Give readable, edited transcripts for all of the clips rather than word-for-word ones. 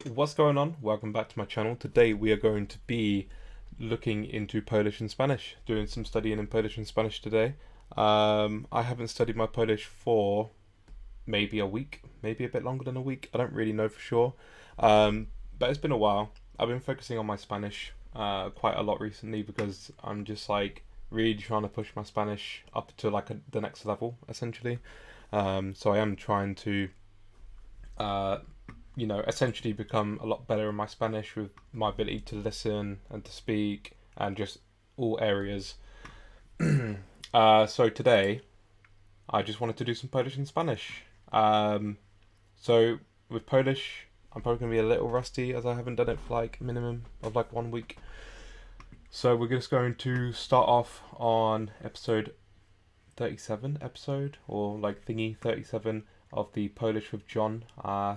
What's going on? Welcome back to my channel. Today we are going to be looking into Polish and Spanish, doing some studying in Polish and Spanish today. I haven't studied my Polish for maybe a week, maybe a bit longer than a week. I don't really know for sure, but it's been a while. I've been focusing on my Spanish quite a lot recently because I'm just like really trying to push my Spanish up to the next level essentially. So I am trying to uh, essentially become a lot better in my Spanish with my ability to listen and to speak and just all areas. So today, I just wanted to do some Polish and Spanish. So with Polish, I'm probably going to be a little rusty as I haven't done it for like minimum of like 1 week. So we're just going to start off on episode 37 episode or like thingy 37 of the Polish with John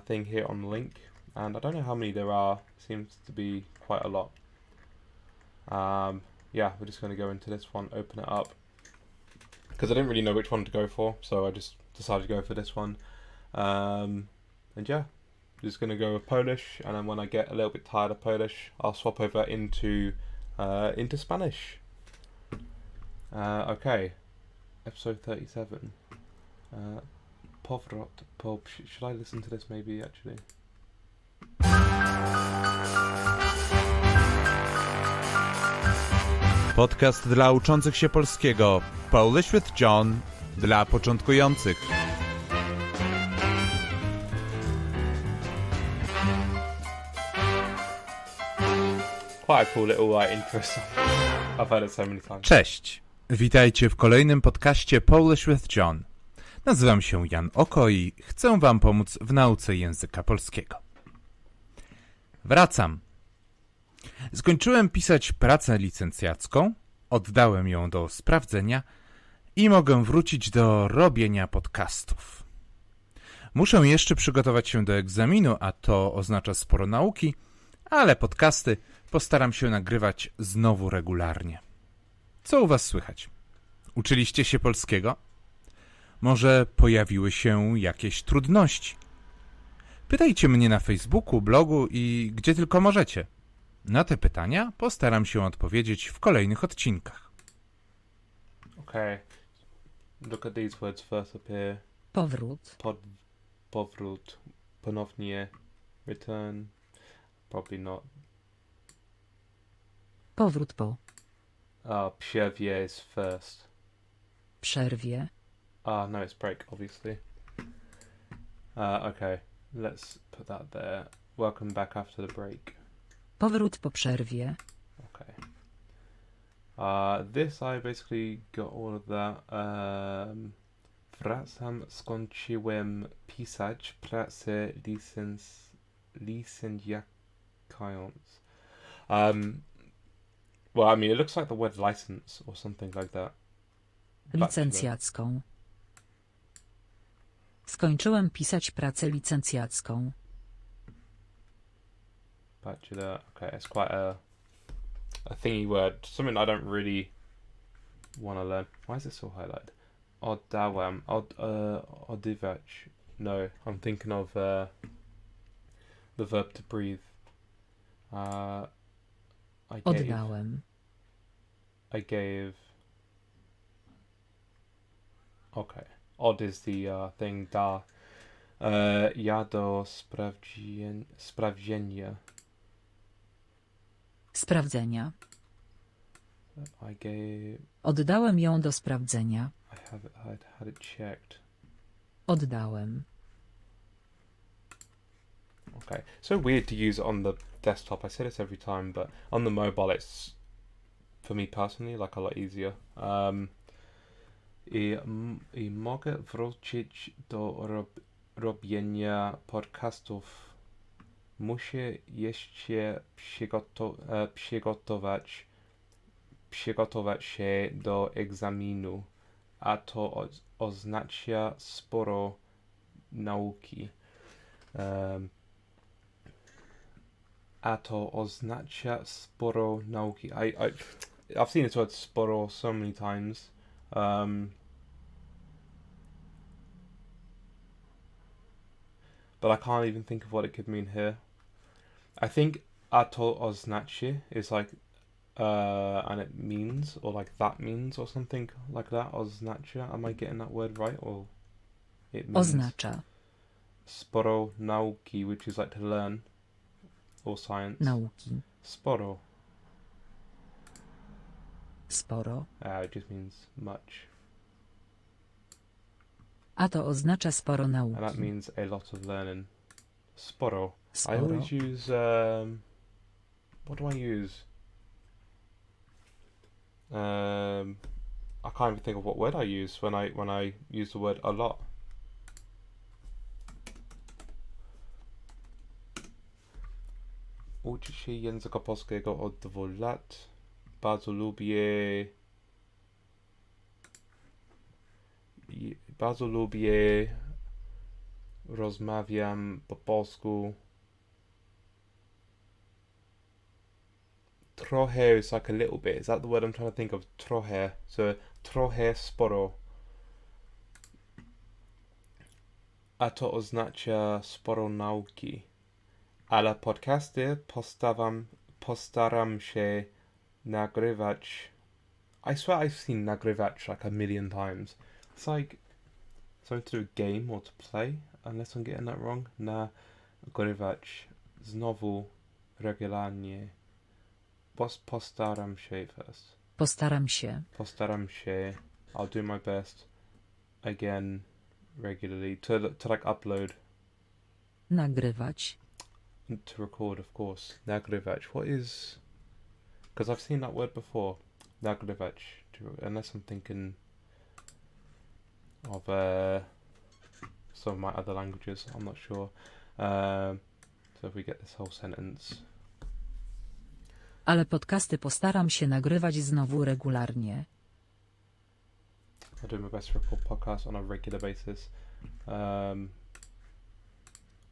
thing here on the link, and I don't know how many there are. Seems to be quite a lot. Yeah, we're just going to go into this one, open it up because I didn't really know which one to go for, so I just decided to go for this one. And yeah, just going to go with Polish, and then when I get a little bit tired of Polish, I'll swap over into Spanish. Okay, episode 37. Powrót po... Should I listen to this maybe actually? Podcast dla uczących się polskiego. Polish with John dla początkujących. Quite a cool little intro song. I've heard it so many times. Cześć. Witajcie w kolejnym podcaście Polish with John. Nazywam się Jan Oko i chcę wam pomóc w nauce języka polskiego. Wracam. Skończyłem pisać pracę licencjacką, oddałem ją do sprawdzenia i mogę wrócić do robienia podcastów. Muszę jeszcze przygotować się do egzaminu, a to oznacza sporo nauki, ale podcasty postaram się nagrywać znowu regularnie. Co u was słychać? Uczyliście się polskiego? Może pojawiły się jakieś trudności? Pytajcie mnie na Facebooku, blogu i gdzie tylko możecie. Na te pytania postaram się odpowiedzieć w kolejnych odcinkach. Okay, look at these words first up here. Powrót, Powrót, ponownie, return, probably not. powrót po Przerwie is first. przerwie, No, it's break, obviously. Okay, let's put that there. Welcome back after the break. powrót po przerwie, Okay. This I basically got all of that. Wracam, skończyłem pisać pracę licencjacając. Well, I mean, it looks like the word license or something like that. licencjacką. Skończyłem pisać pracę licencjacką. Bachelor. Okay, it's quite a thingy word. Something I don't really want to learn. Why is it so highlighted? Oddałem. Oddywać. No, I'm thinking of the verb to breathe. Oddałem, I gave. Okay. Odd is the thing da. Ja do sprawdzenia. sprawdzenia. I gave. Oddałem ją do sprawdzenia. I'd had it checked. Oddałem. Okay. So weird to use it on the desktop. I say this every time, but on the mobile, it's for me personally like a lot easier. I mogę wrócić do robienia podcastów. Muszę jeszcze przygotować się do egzaminu, a to oznacza sporo nauki. I've seen this word sporo so many times. But I can't even think of what it could mean here. I think a to oznaczy is like, and it means, or like that means, or something like that. Oznacza. Am I getting that word right? Or it means Oznacza. sporo nauki, which is like to learn, or science. Nauki. Sporo. Sporo. It just means much. A to oznacza sporo And that nauki. means a lot of learning. Sporo. I Sporo. always use, what do I use? I can't even think of what word I use when I use the word a lot. Uczę się języka polskiego od 2 lat. Bardzo lubię rozmawiam po polsku. Trochę is like a little bit. Is that the word I'm trying to think of? Trochę. So trochę sporo. A to oznacza sporo nauki. Ale podcasty postaram się nagrywać. I swear I've seen nagrywać like a million times. It's like something to do with game or to play, unless I'm getting that wrong. Nagrywać znowu regularnie. Postaram się first. Postaram się. Postaram się. I'll do my best. Again, regularly. To like upload. Nagrywać. To record, of course. Nagrywać. What is... Because I've seen that word before. Nagrywać. Unless I'm thinking of some of my other languages. I'm not sure. So if we get this whole sentence. Ale podcasty postaram się nagrywać znowu regularnie. I'll do my best to record podcasts on a regular basis.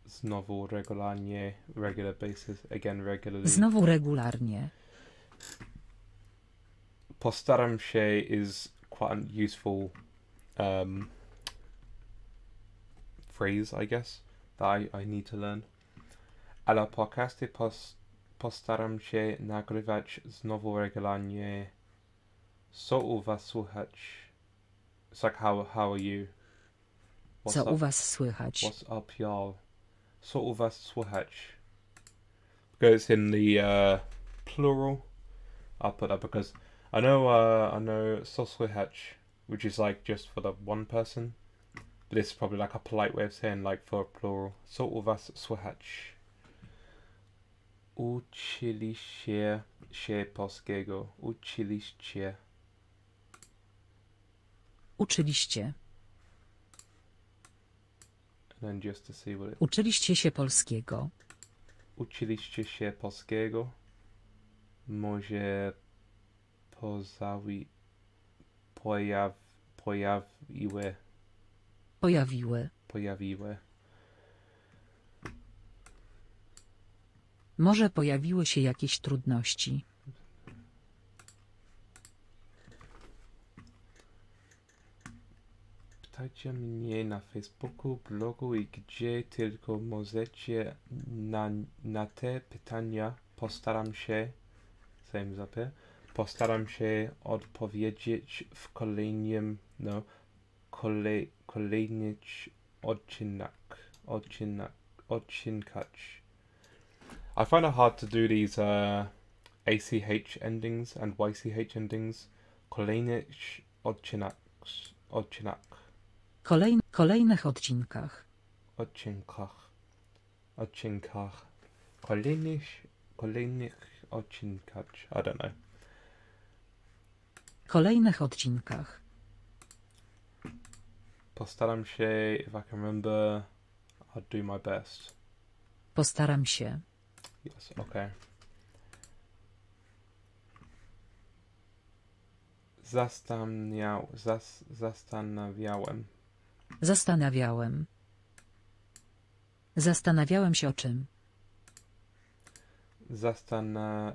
Znowu regularnie, regular basis, again regularly. Znowu regularnie. Postaram się is quite an useful phrase, I guess, that I need to learn. Ale podcasty postaram się nagrywać znowu regularnie. Co u was słychać? It's like how are you? Co u was słychać? What's up, y'all? Co u was słychać? Because it's in the plural, I'll put that because I know co słychać, which is like just for the one person, but it's probably like a polite way of saying like for a plural. Co u was słychać? Uczyliście się polskiego. Uczyliście. Uczyliście. And then just to see what it... Uczyliście się polskiego. Uczyliście się polskiego. Może pojawiły. Może pojawiły się jakieś trudności. Pytajcie mnie na Facebooku, blogu i gdzie tylko możecie. Na te pytania postaram się odpowiedzieć w kolejnym odcinkach. I find it hard to do these ACH endings and YCH endings. Kolejnych odcinkach. Kolejnych odcinkach. Kolejnych odcinkach. I don't know. Kolejnych odcinkach. Postaram się, if I can remember, I'll do my best. Postaram się. Yes, okay. Zastanawiałem. Zastanawiałem się o czym.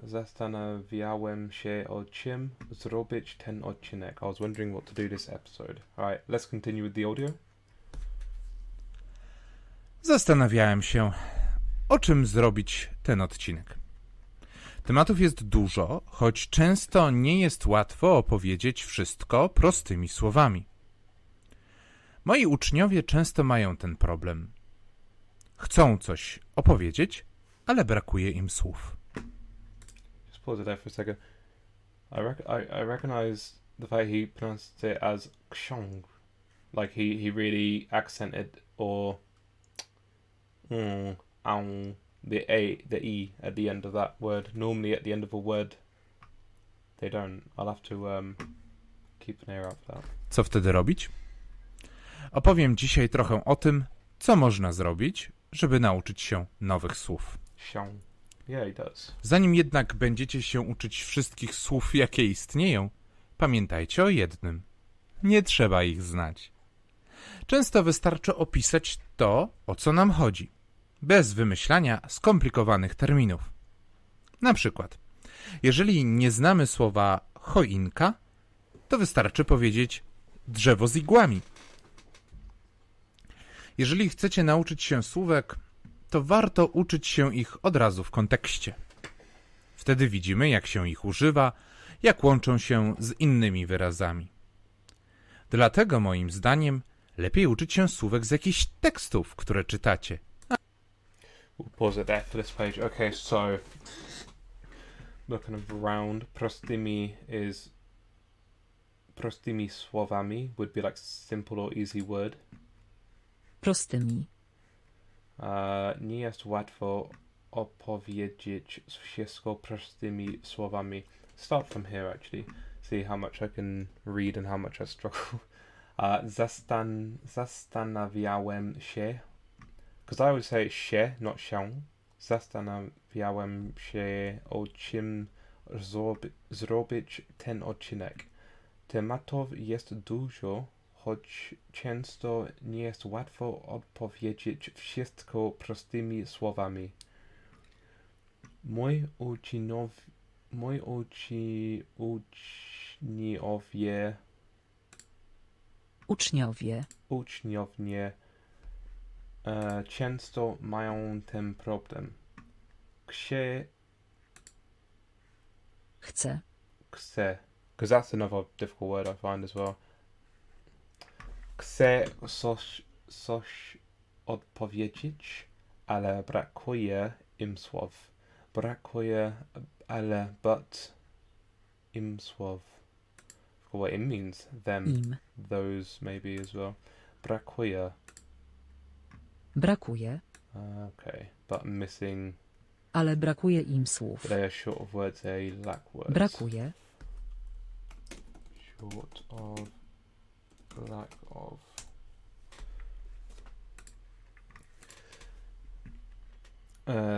Zastanawiałem się o czym zrobić ten odcinek. I was wondering what to do this episode. Alright, let's continue with the audio. Zastanawiałem się, o czym zrobić ten odcinek. Tematów jest dużo, choć często nie jest łatwo opowiedzieć wszystko prostymi słowami. Moi uczniowie często mają ten problem. Chcą coś opowiedzieć, ale brakuje im słów. Just pause it there for a second. I recognize the fact he pronounced it as ksiong. Like he really accented or the E at the end of that word. Normally at the end of a word they don't. I'll have to keep an ear out for that. Co wtedy robić? Opowiem dzisiaj trochę o tym, co można zrobić, żeby nauczyć się nowych słów. Xiong. Yeah, he does. Zanim jednak będziecie się uczyć wszystkich słów, jakie istnieją, pamiętajcie o jednym. Nie trzeba ich znać. Często wystarczy opisać to, o co nam chodzi, bez wymyślania skomplikowanych terminów. Na przykład, jeżeli nie znamy słowa choinka, to wystarczy powiedzieć drzewo z igłami. Jeżeli chcecie nauczyć się słówek, to warto uczyć się ich od razu w kontekście. Wtedy widzimy, jak się ich używa, jak łączą się z innymi wyrazami. Dlatego moim zdaniem lepiej uczyć się słówek z jakichś tekstów, które czytacie. We'll pause it there for this page. Okay, so looking around, prostymi słowami would be like simple or easy word. Prostymi. Nie jest łatwo opowiedzieć wszystko prostymi słowami. Start from here actually. See how much I can read and how much I struggle. Zastanawiałem się, because I always say się, not się. Zastanawiałem się, o czym zrobić ten odcinek. Tematów jest dużo, choć często nie jest łatwo opowiedzieć wszystko prostymi słowami. Moi uczniowie często mają ten problem. Chcę. Because that's another difficult word I find as well. Chcę coś odpowiedzieć, ale brakuje im słów. But im słów. I forgot what im means. Them, Im. those maybe as well. Brakuje. Okay, but missing. Ale brakuje im słów. They are short of words, they lack words. Brakuje. Short of, lack of.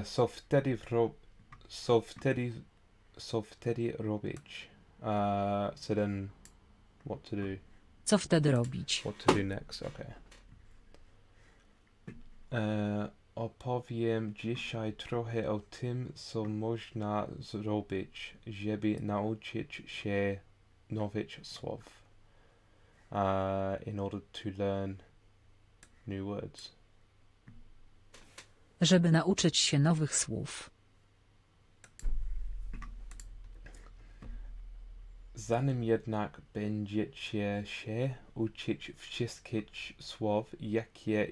So wtedy robić. So then, what to do? Co wtedy robić? What to do next? Okay. Opowiem dzisiaj trochę o tym, co można zrobić, żeby nauczyć się nowych słów. In order to learn new words. Żeby nauczyć się nowych słów. Zanim jednak będziecie się uczyć wszystkich słów, jakie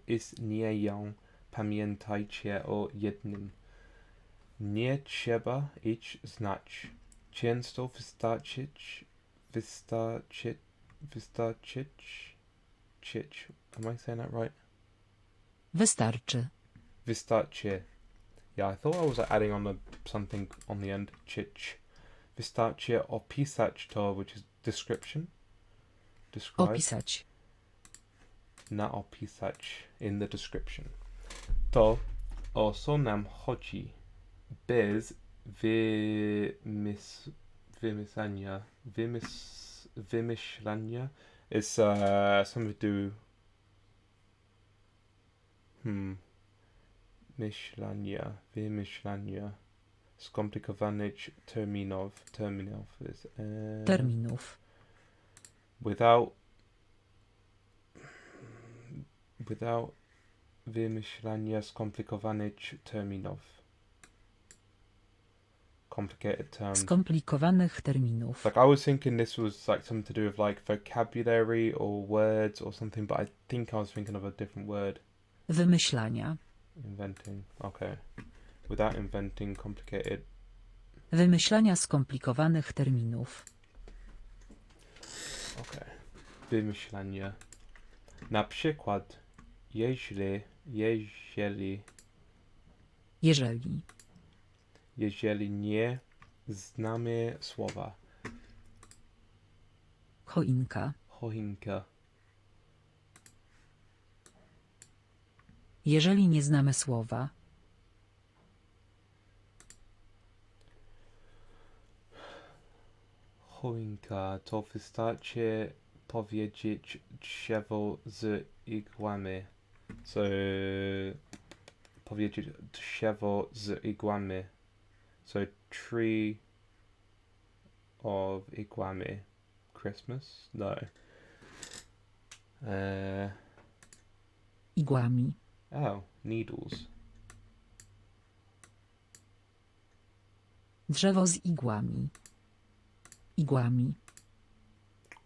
istnieją, pamiętajcie o jednym. Nie trzeba ich znać. Często am I saying that right? Wystarczy. Wystarczy. Yeah, I thought I was adding on something on the end. Wystarczy opisać to, which is description. Describe. Opisać. Na opisać in the description. To, o co nam chodzi, bez wymyślania is something to do. Wymyślania skomplikowanych terminów is Terminów. without wymyślania skomplikowanych terminów. Complicated terms. Skomplikowanych terminów. Like I was thinking this was like something to do with like vocabulary or words or something, but I think I was thinking of a different word. Wymyślania. Inventing. Okay. Without inventing complicated. Wymyślania skomplikowanych terminów. Okay. Wymyślania. Na przykład, jeżeli nie znamy słowa. Choinka. Choinka. Jeżeli nie znamy słowa. Choinka to wystarczy powiedzieć drzewo z igłami. So, powiedzieć drzewo z igłami. So, tree of igłami. Christmas? No. Igłami. Oh, needles. Drzewo z igłami. Igłami.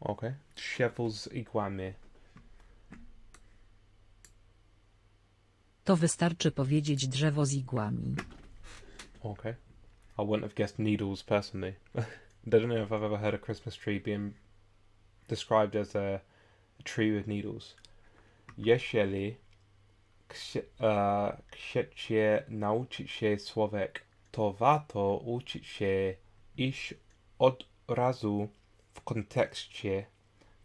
Okay. Drzewo z igłami. To wystarczy powiedzieć drzewo z igłami. Okay. I wouldn't have guessed needles personally. I don't know if I've ever heard a Christmas tree being described as a tree with needles. Jeżeli chcecie nauczyć się słówek, to warto uczyć się ich od razu w kontekście.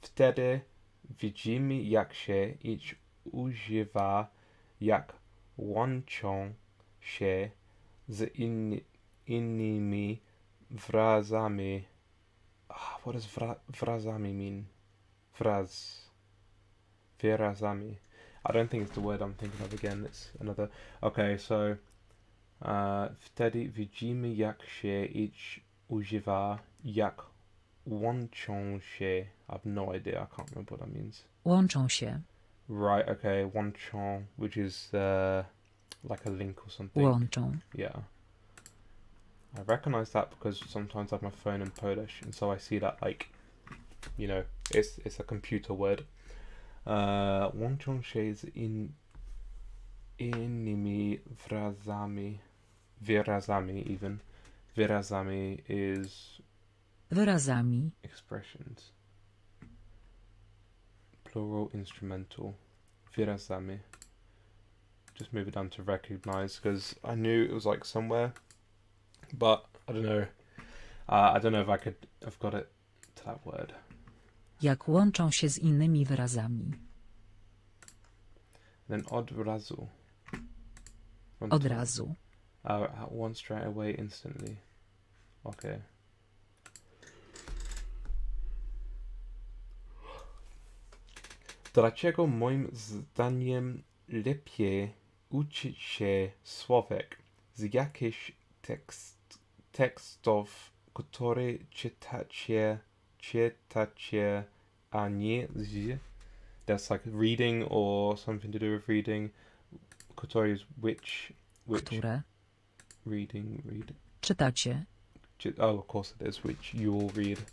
Wtedy widzimy, jak się ich używa, jak łączą się z innymi wyrazami. What does wyrazami mean? Wyrazami. I don't think it's the word I'm thinking of again. It's another. Okay, so wtedy widzimy, jak się ich używa, jak łączą się. I have no idea. I can't remember what that means. Łączą się. Right. Okay. Łączą, which is like a link or something. Łączą. Yeah. I recognize that because sometimes I have my phone in Polish, and so I see that like, you know, it's a computer word. Łączą się z innymi wyrazami even. Wyrazami is Wyrazami. expressions. Plural instrumental. Wyrazami. Just move it down to recognize because I knew it was like somewhere, but I don't know. I don't know if I could have got it to that word. Jak łączą się z innymi wyrazami. Then od razu. Od razu. At once, straight away, instantly. Okay. Dlaczego moim zdaniem lepiej uczyć się słówek z jakichś tekstów, które czytacie, a nie z... That's like reading or something to do with reading. Które is which Które read. czytacie. Oh, of course it is. Which you will read.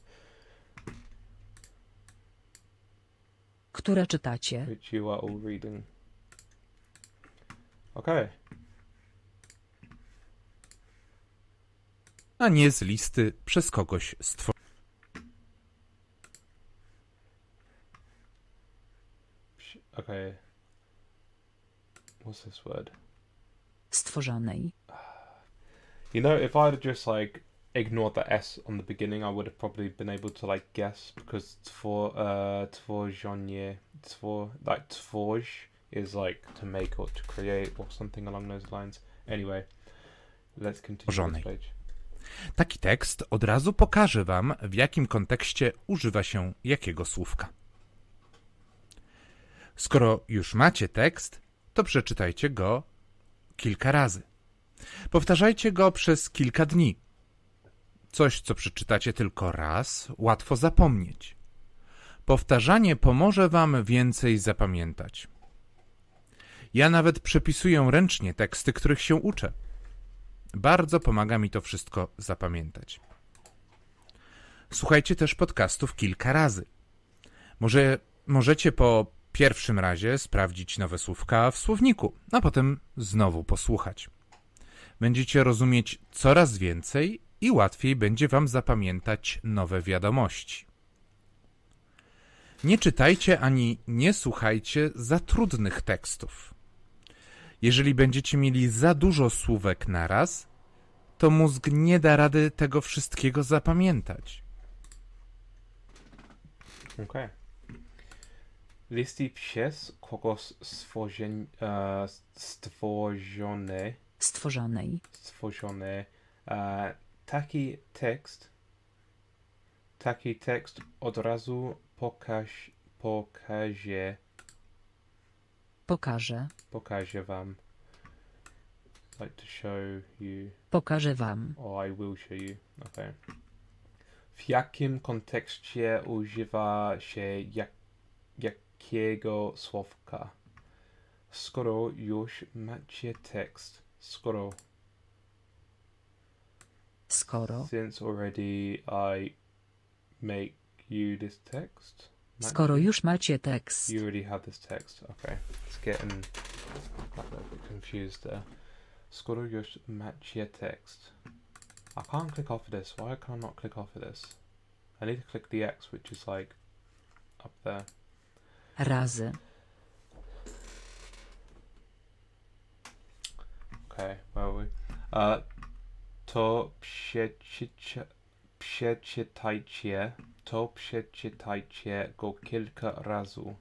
Które czytacie. Which you are all reading. Okay. A nie z listy przez kogoś stworzonej. Okay. What's this word? Stworzonej. You know, if I had just like ignored the S on the beginning, I would have probably been able to like guess because tworzenie, tworz is like to make or to create or something along those lines. Anyway, let's continue this page. Taki tekst od razu pokaże wam, w jakim kontekście używa się jakiego słówka. Skoro już macie tekst, to przeczytajcie go kilka razy. Powtarzajcie go przez kilka dni. Coś, co przeczytacie tylko raz, łatwo zapomnieć. Powtarzanie pomoże wam więcej zapamiętać. Ja nawet przepisuję ręcznie teksty, których się uczę. Bardzo pomaga mi to wszystko zapamiętać. Słuchajcie też podcastów kilka razy. Możecie po pierwszym razie sprawdzić nowe słówka w słowniku, a potem znowu posłuchać. Będziecie rozumieć coraz więcej i łatwiej będzie wam zapamiętać nowe wiadomości. Nie czytajcie ani nie słuchajcie za trudnych tekstów. Jeżeli będziecie mieli za dużo słówek naraz, to mózg nie da rady tego wszystkiego zapamiętać. Okay. Listy przez kogoś stworzone taki tekst od razu pokażę wam. Like to show you. Pokażę wam. Or I will show you. Okay. W jakim kontekście używa się jakiego słówka? Skoro już macie tekst. Skoro. Since already I make you this text. Skoro już macie tekst. You already have this text. Okay. It's getting a bit confused there. Skoro już macie text. I can't click off of this. Why can I not click off of this? I need to click the X, which is like up there. Razy. Okay, where are we? To przeczytajcie go kilka razy.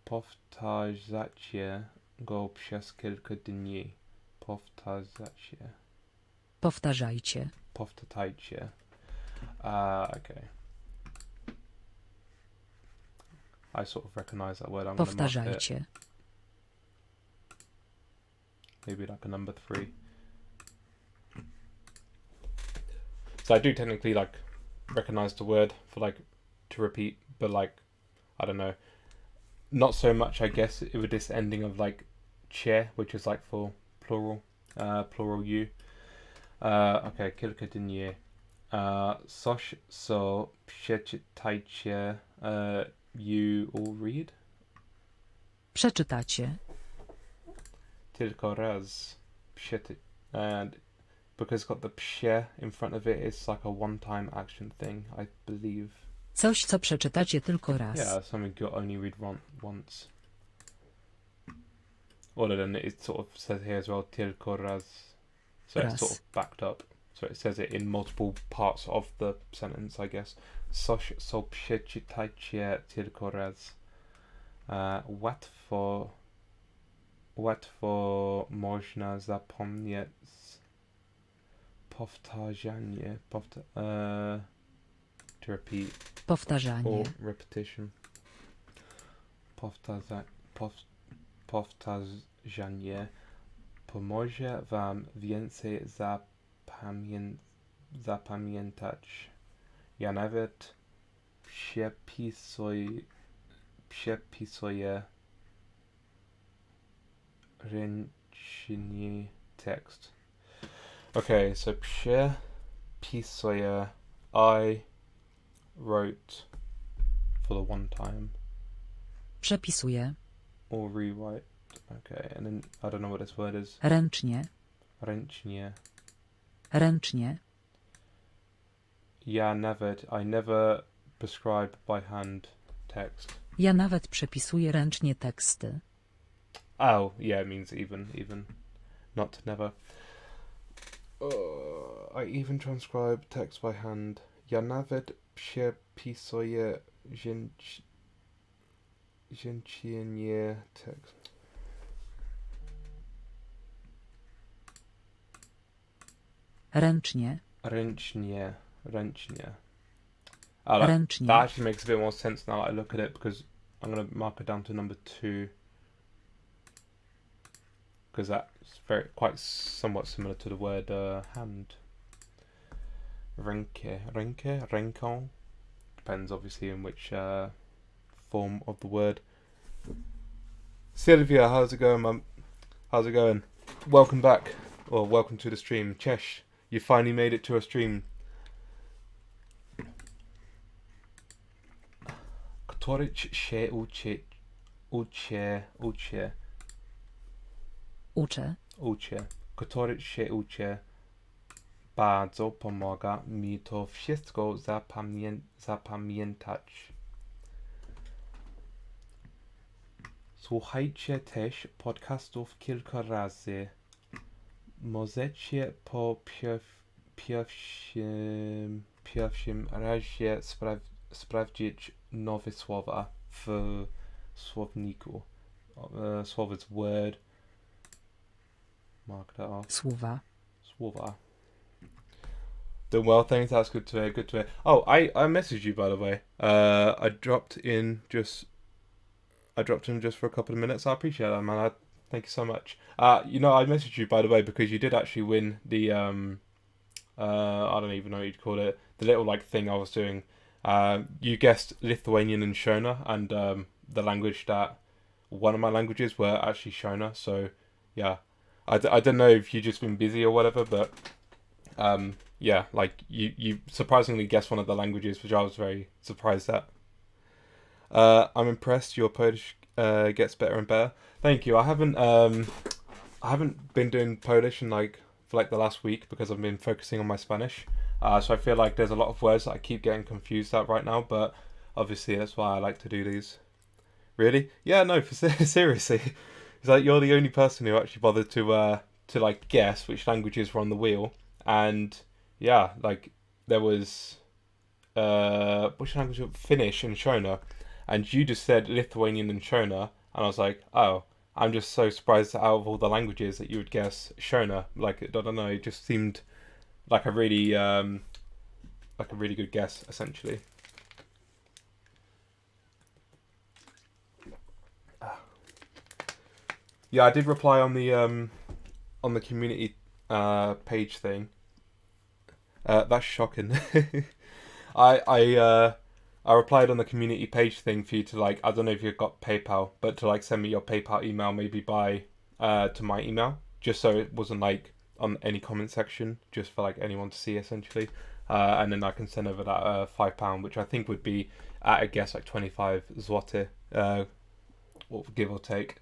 Powtarzacie go przez kilka dni. Powtarzajcie. Okay. I sort of recognize that word. I'm gonna mark it. Powtarzajcie. Maybe like a number 3. So I do technically like recognize the word for like to repeat, but like I don't know, not so much I guess with this ending of like che, which is like for plural you. Okay, kilka dni. Coś co przeczytajcie you all read. Przeczytacie. Tylko raz. And because it's got the psie in front of it, it's like a one-time action thing, I believe. Coś, co przeczytacie tylko raz. Yeah, something you only read once. Other than it sort of says here as well, tylko raz. So it's sort of backed up. So it says it in multiple parts of the sentence, I guess. Coś, co przeczytajcie tylko raz. Łatwo można zapomnieć powtarzanie. To repeat. Powtarzanie. Or repetition. Powtarzanie pomoże wam więcej zapamiętać. Ja nawet przepisuję ręcznie tekst. Okay, so przepisuję. I wrote for the one time. Przepisuję. Or rewrite. Okay, and then I don't know what this word is. Ręcznie. Ręcznie. Ręcznie. I never prescribe by hand text. Ja nawet przepisuję ręcznie teksty. Oh, yeah, it means even. Not never. I even transcribe text by hand. Ja nawet przepisuję ręcznie tekst. Ręcznie. Ręcznie. Ręcznie. That actually makes a bit more sense now that I look at it, because I'm going to mark it down to number 2. Because that's quite somewhat similar to the word hand. Ręką. Depends obviously in which form of the word. Sylvia, how's it going, mum? How's it going? Welcome back, or welcome to the stream. Chesh, you finally made it to a stream. Któryś się uczy. Któryś się uczy. Bardzo pomaga mi to wszystko zapamiętać. Słuchajcie też podcastów kilka razy. Możecie po pierwszym razie sprawdzić nowe słowa w słowniku. Słowo is word. Mark that off. Słowa. Doing well, thanks. That's good to hear. Good to hear. Oh, I messaged you, by the way. I dropped in just for a couple of minutes. I appreciate that, man. Thank you so much. I messaged you, by the way, because you did actually win the I don't even know what you'd call it. The little like thing I was doing. You guessed Lithuanian and Shona, and the language that one of my languages were actually Shona. So yeah, I don't know if you've just been busy or whatever, but yeah, like you surprisingly guessed one of the languages, which I was very surprised at. I'm impressed. Your Polish gets better and better. Thank you. I haven't been doing Polish for the last week because I've been focusing on my Spanish. So I feel like there's a lot of words that I keep getting confused at right now, but obviously that's why I like to do these. Really? Yeah, no, seriously. It's like you're the only person who actually bothered to guess which languages were on the wheel. And yeah, like there was which language? Finnish and Shona. And you just said Lithuanian and Shona, and I was like, oh, I'm just so surprised that out of all the languages that you would guess Shona. Like, I don't know, it just seemed like a really good guess, essentially. Yeah, I did reply on the community page thing. That's shocking. I replied on the community page thing for you to I don't know if you've got PayPal, but to send me your PayPal email maybe by to my email, just so it wasn't on any comment section, just for anyone to see essentially, and then I can send over that £5, which I think would be at a guess 25 zloty, give or take.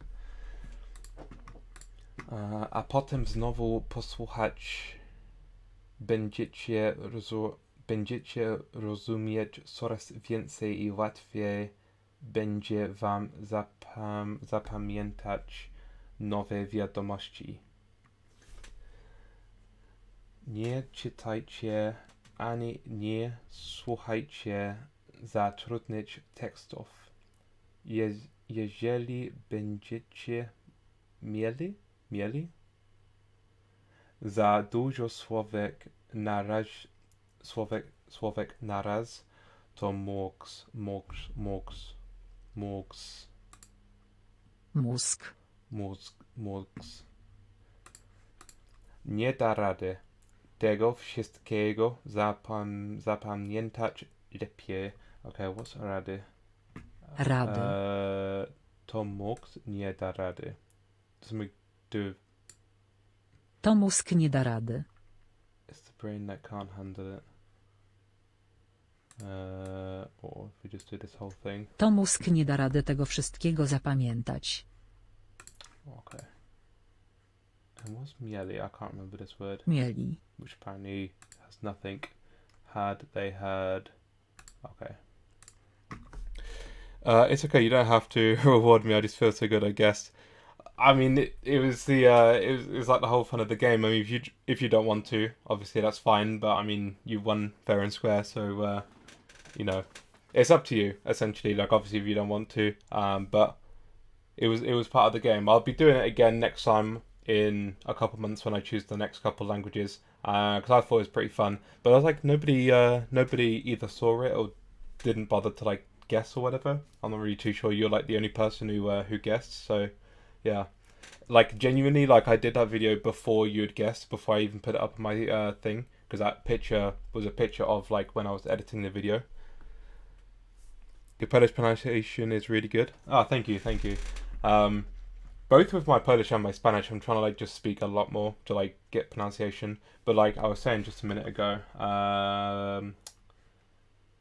A potem znowu posłuchać będziecie rozumieć coraz więcej i łatwiej będzie wam zapamiętać nowe wiadomości. Nie czytajcie ani nie słuchajcie za trudnych tekstów. Jeżeli będziecie mieli za dużo słówek naraz, to mózg nie da rady tego wszystkiego zapamiętać lepiej. Okay, what's rady? Rady. To mózg nie da rady. To mózg nie da rady. It's the brain that can't handle it. Or if we just do this whole thing. To mózg nie da rady tego wszystkiego zapamiętać. Okay. And what's mieli? I can't remember this word. Mieli. Which apparently has nothing. They had. Okay. It's okay. You don't have to reward me. I just feel so good, I guess. I mean, it was the it was like the whole fun of the game. I mean, if you don't want to, obviously that's fine. But I mean, you won fair and square, so it's up to you essentially. Obviously, if you don't want to, but it was part of the game. I'll be doing it again next time in a couple months when I choose the next couple languages, because I thought it was pretty fun. But I was like, nobody either saw it or didn't bother to guess or whatever. I'm not really too sure. You're the only person who guessed, so. Yeah, genuinely, I did that video before you had guessed, before I even put it up on my thing, because that picture was a picture of when I was editing the video. Your Polish pronunciation is really good. Ah, thank you. both with my Polish and my Spanish, I'm trying to like just speak a lot more to like get pronunciation. But like I was saying just a minute ago,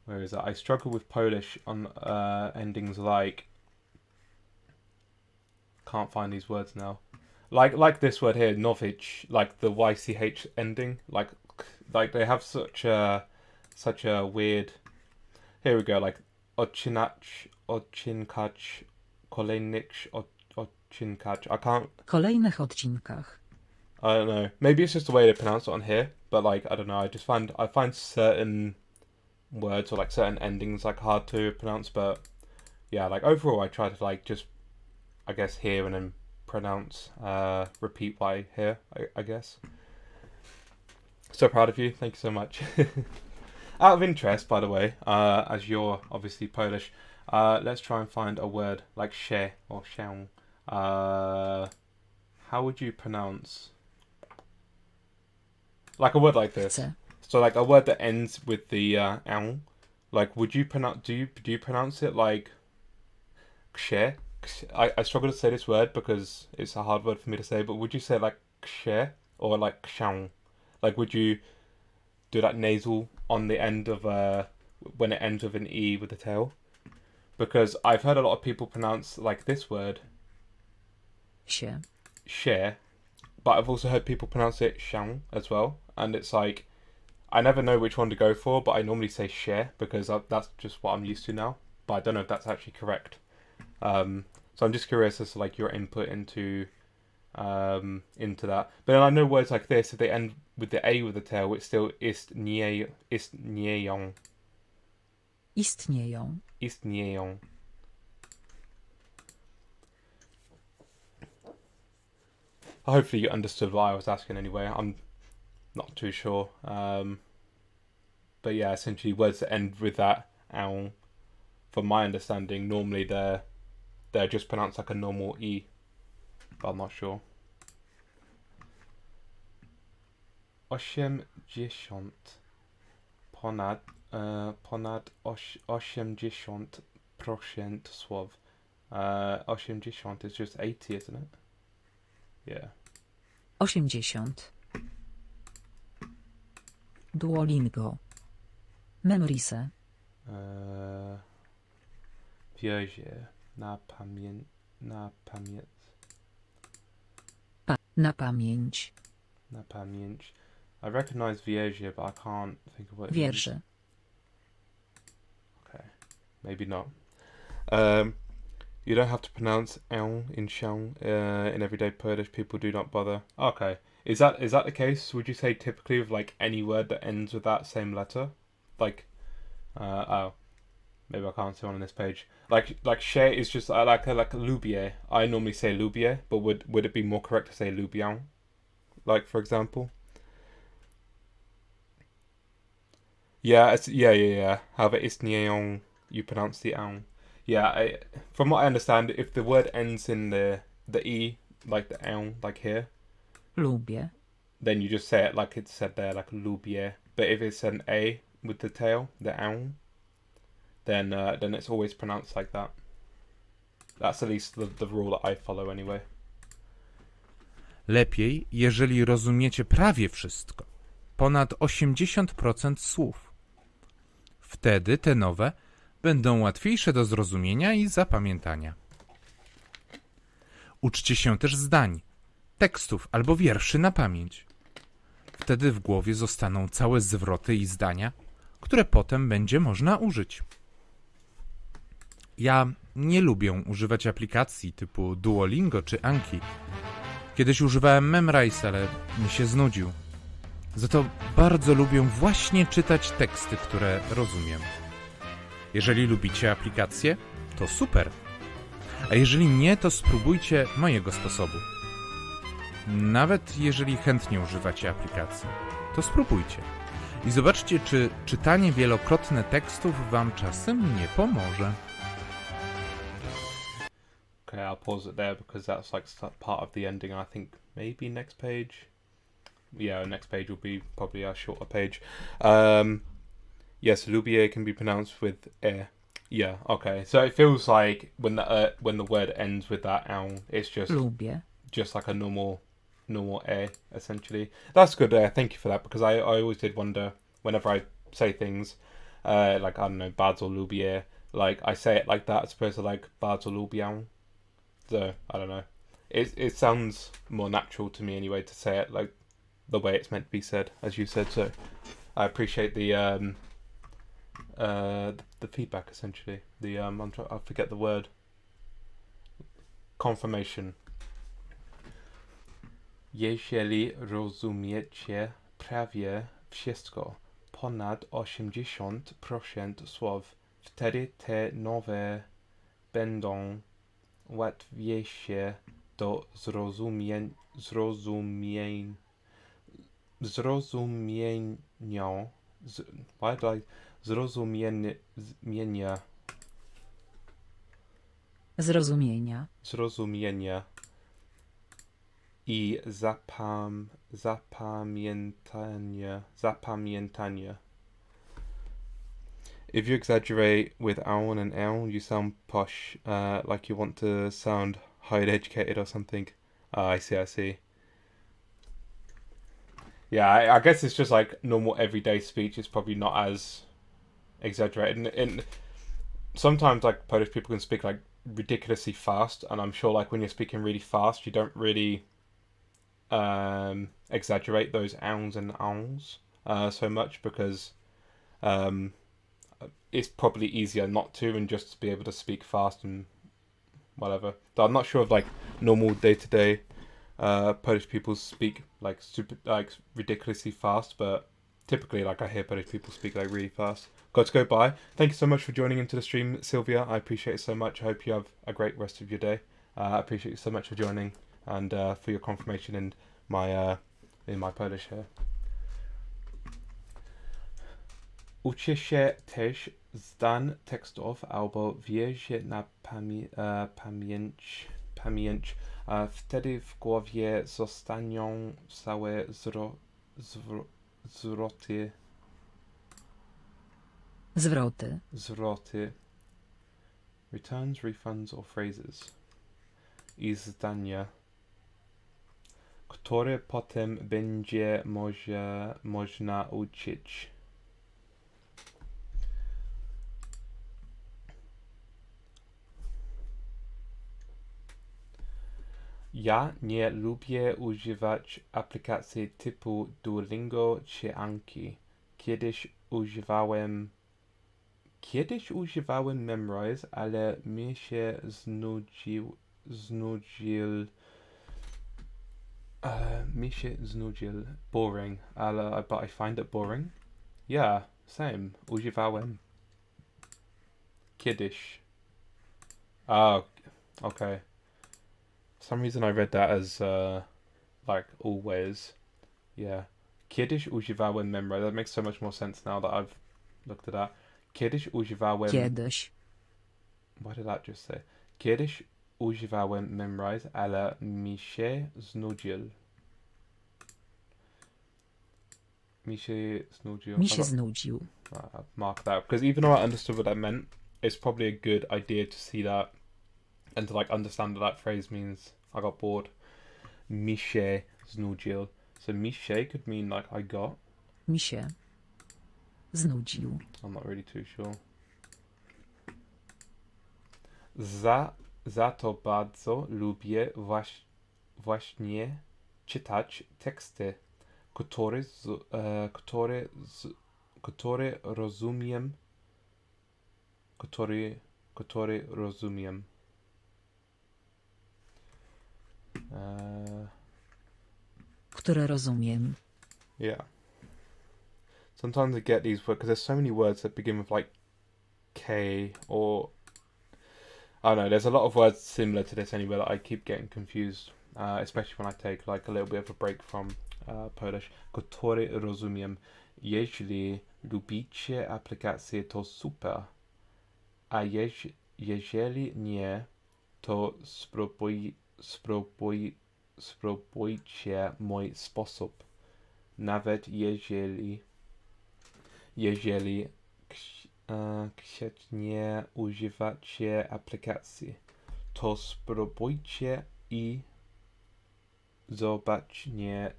where is that? I struggle with Polish on endings like. Can't find these words now. Like this word here, Novich, like the YCH ending, like they have such a weird. Here we go, like odcinacz, odcinkacz, kolejnych odcinkacz. I can't. Kolejnych odcinkach. I don't know. Maybe it's just the way they pronounce it on here, but like I don't know. I find certain words or like certain endings like hard to pronounce, but yeah, like overall I try to like just I guess hear and then pronounce, repeat what I hear, I guess. So proud of you. Thank you so much. Out of interest, by the way, as you're obviously Polish, let's try and find a word like się or się. How would you pronounce like a word like this? Chcę. So like a word that ends with the ł. Like would you pronounce do you pronounce it like się? I struggle to say this word because it's a hard word for me to say, but would you say like kshe or like ksiang? Like would you do that nasal on the end of when it ends with an E with the tail? Because I've heard a lot of people pronounce like this word Się. share, but I've also heard people pronounce it shang as well, and it's like I never know which one to go for, but I normally say share because that's just what I'm used to now, but I don't know if that's actually correct. So I'm just curious as to like your input into that. But then I know words like this, if they end with the A with the tail, it's still istnieją. Istnieją. Istnieją. Hopefully you understood what I was asking anyway. I'm not too sure. But yeah, essentially words that end with that ow, from my understanding, normally they're just pronounced like a normal E. But I'm not sure. 80 ponad 80% słów. 80 is just 80, isn't it? Yeah. 80. Duolingo. Memorise. Wiezie na pamięć. Na pamięć. Na pamięć. I recognize wiezie, but I can't think of what it Wiersze. means. Okay, maybe not. You don't have to pronounce L in shang. In everyday Polish, people do not bother. Okay, is that the case? Would you say typically with like any word that ends with that same letter, like, oh, maybe I can't see one on this page. Like she is just like lubię. I normally say lubię, but would it be more correct to say lubię? Like for example. Yeah, yeah. However, istnieją, you pronounce the ão. Yeah, from what I understand, if the word ends in the E, like the ão, like here, Lubię. then you just say it like it's said there, like lubię. But if it's an A with the tail, the ão, then it's always pronounced like that. That's at least the rule that I follow anyway. Lepiej, jeżeli rozumiecie prawie wszystko, ponad 80% słów. Wtedy te nowe będą łatwiejsze do zrozumienia i zapamiętania. Uczcie się też zdań, tekstów albo wierszy na pamięć. Wtedy w głowie zostaną całe zwroty i zdania, które potem będzie można użyć. Ja nie lubię używać aplikacji typu Duolingo czy Anki. Kiedyś używałem Memrise, ale mi się znudził. Za to bardzo lubię właśnie czytać teksty, które rozumiem. Jeżeli lubicie aplikacje, to super. A jeżeli nie, to spróbujcie mojego sposobu. Nawet jeżeli chętnie używacie aplikacji, to spróbujcie. I zobaczcie, czy czytanie wielokrotne tekstów wam czasem nie pomoże. Okay, I'll pause it there because that's like part of the ending. I think maybe next page. Yeah, next page will be probably a shorter page. Yes, lubię can be pronounced with e. Yeah, okay. So it feels like when the word ends with that ow, it's Lubię. just like a normal a essentially. That's good. Thank you for that, because I always did wonder whenever I say things, like, I don't know, bardzo lubię, like I say it like that as opposed to like bardzo lubię. So I don't know. It sounds more natural to me anyway to say it like the way it's meant to be said, as you said. So I appreciate the feedback essentially. I forget the word. Confirmation. Jeżeli rozumiecie prawie wszystko, ponad 80% słów, wtedy te nowe będą łatwiejsze do zrozumienia. Why did I zrozumienia Zrozumienia. i zapamiętania. If you exaggerate with own and own, you sound posh, like you want to sound highly educated or something. I see. Yeah, I guess it's just like normal everyday speech. It's probably not as exaggerated. And sometimes like Polish people can speak like ridiculously fast, and I'm sure like when you're speaking really fast, you don't really exaggerate those ounds and owns so much, because it's probably easier not to, and just to be able to speak fast and whatever. So I'm not sure if like normal day-to-day Polish people speak like super like ridiculously fast, but typically like I hear Polish people speak like really fast. Got to go by. Thank you so much for joining into the stream, Sylvia. I appreciate it so much. I hope you have a great rest of your day. I appreciate you so much for joining, and for your confirmation in my Polish here. Uczy się też zdań tekstów albo wierzy na pamięć. Wtedy w głowie zostaną całe zwroty. Returns, refunds or phrases. I zdania, które potem będzie można uczyć. Ja nie lubię używać aplikacji typu Duolingo czy Anki. Kiedyś używałem Memrise, ale mi się znudził. Boring. But I find it boring. Yeah, same. Używałem. Kiedyś. Oh, okay. For some reason I read that as like always. Yeah. Kiedyś używałem Memrise. That makes so much more sense now that I've looked at that. Kiedyś używałem... What did that just say? Kiedyś używałem Memrise, ale mi się znudził. I'll mark that, because even though I understood what that meant, it's probably a good idea to see that and to like understand what that phrase means. I got bored. Mi się znudził. So mi się could mean like I got. Mi się znudził. I'm not really too sure. Za to bardzo lubię właśnie czytać teksty, które rozumiem. Które rozumiem. Yeah. Sometimes I get these words because there's so many words that begin with like K or I don't know. There's a lot of words similar to this anyway that I keep getting confused, especially when I take like a little bit of a break from Polish. Które rozumiem. Jeżeli lubicie aplikacje, to super. A jeżeli nie, to spróbujcie mój sposób. Nawet jeżeli Kwietnie używacie aplikacji. To spróbujcie i zobaczcie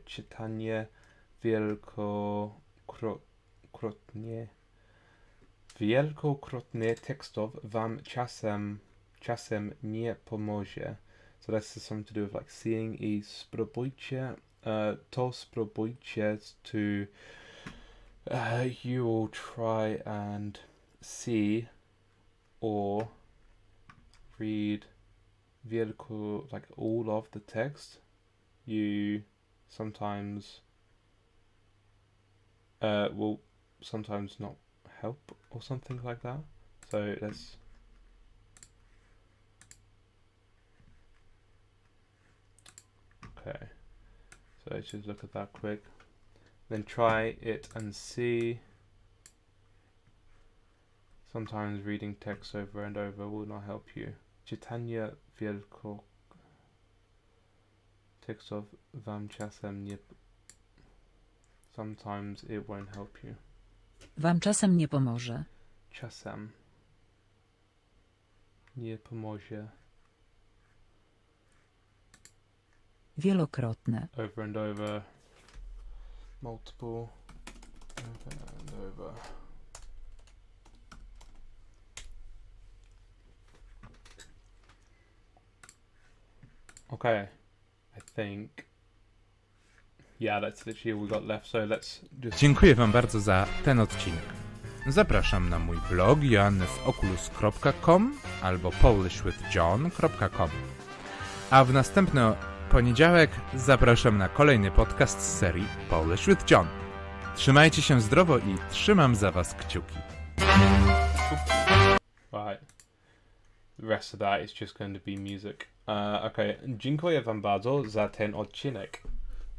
czytanie wielkokrotnie tekstów wam czasem nie pomoże. So that's something to do with like seeing i spróbujcie. To spróbujcie to you will try and see or read like all of the text. You sometimes will sometimes not help or something like that. So let's okay. So let's just look at that quick. Then try it and see. Sometimes reading text over and over will not help you. Czytanie wielko tekstów wam czasem nie. Sometimes it won't help you. Wam czasem nie pomoże. Czasem nie pomoże. Wielokrotne. Over and over. Multiple. Over and over. Okay. I think. Yeah, that's literally all we got left. So let's just. Dziękuję wam bardzo za ten odcinek. Zapraszam na mój blog joannesoculus.com albo polishwithjohn.com. A w następny poniedziałek zapraszam na kolejny podcast z serii Polish with John. Trzymajcie się zdrowo i trzymam za was kciuki. Right. The rest of that is just going to be music. Okay. Dziękuję wam bardzo za ten odcinek.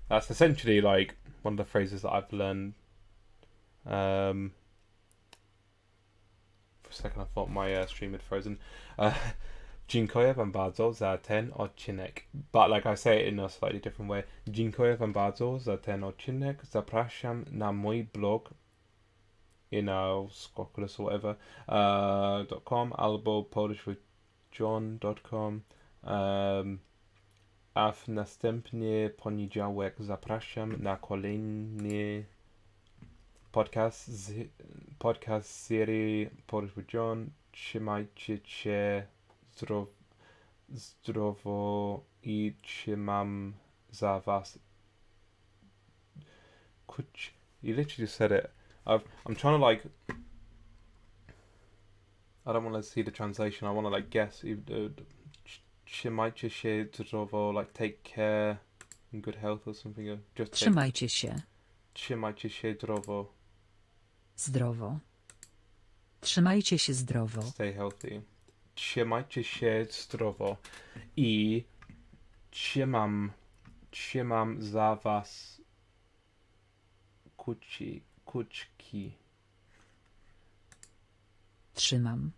That's essentially like one of the phrases that I've learned. For a second I thought my stream had frozen. Dziękuję wam bardzo za ten odcinek. But like I say it in a slightly different way. Dziękuję wam bardzo za ten odcinek. Zapraszam na mój blog Skoculus or whatever .com albo polishwithjohn.com. A w następny poniedziałek zapraszam na kolejny podcast serii Polish with John. Trzymajcie się zdrowo i trzymam za was. You literally just said it. I'm trying to like. I don't want to see the translation. I want to like guess. Trzymajcie się zdrowo, like take care, in good health or something. Just Trzymajcie się. Trzymajcie się zdrowo. Zdrowo. Trzymajcie się zdrowo. Stay healthy. Trzymajcie się zdrowo i trzymam za was kuczki. Trzymam.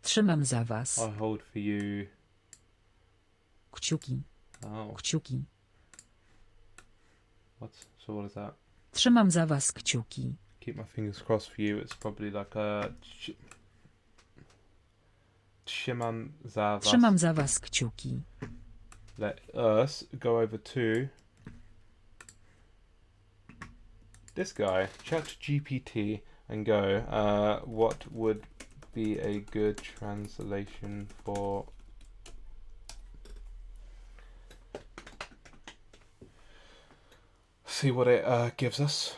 Trzymam za was. I hold for you. Kciuki. Oh, Kciuki. so what is that? Trzymam za was kciuki. Keep my fingers crossed for you. It's probably like a. Trzymam za was. Trzymam za was kciuki. Let us go over to this guy, ChatGPT, and go. What would be a good translation for? See what it gives us.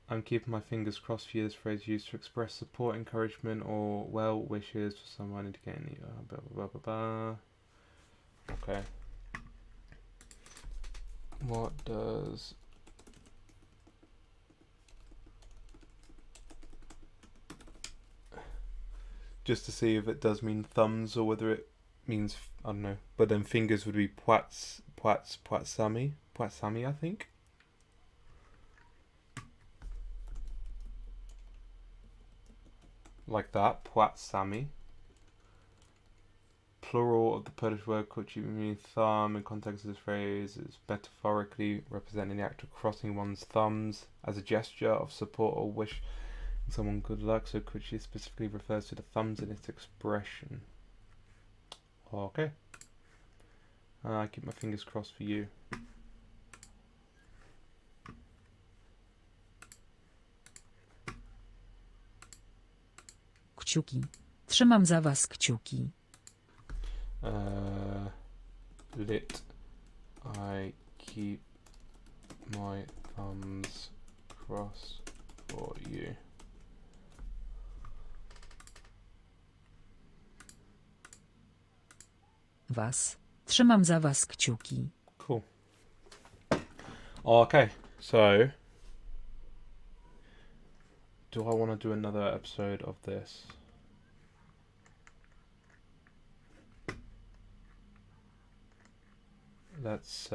I'm keeping my fingers crossed for you. This phrase used to express support, encouragement, or well wishes for someone indicating blah blah blah blah. Okay. What does just to see if it does mean thumbs or whether it means I don't know. But then fingers would be płatsami, I think. Like that, płatsami. plural of the Polish word kuchi means thumb. In context of this phrase, it's metaphorically representing the act of crossing one's thumbs as a gesture of support or wish someone good luck. So kuchi specifically refers to the thumbs in its expression. Okay. I keep my fingers crossed for you. Kciuki. Trzymam za was kciuki. Lit. I keep my thumbs crossed for you. Was. Trzymam za was kciuki. Cool. Okay, so do I want to do another episode of this? Let's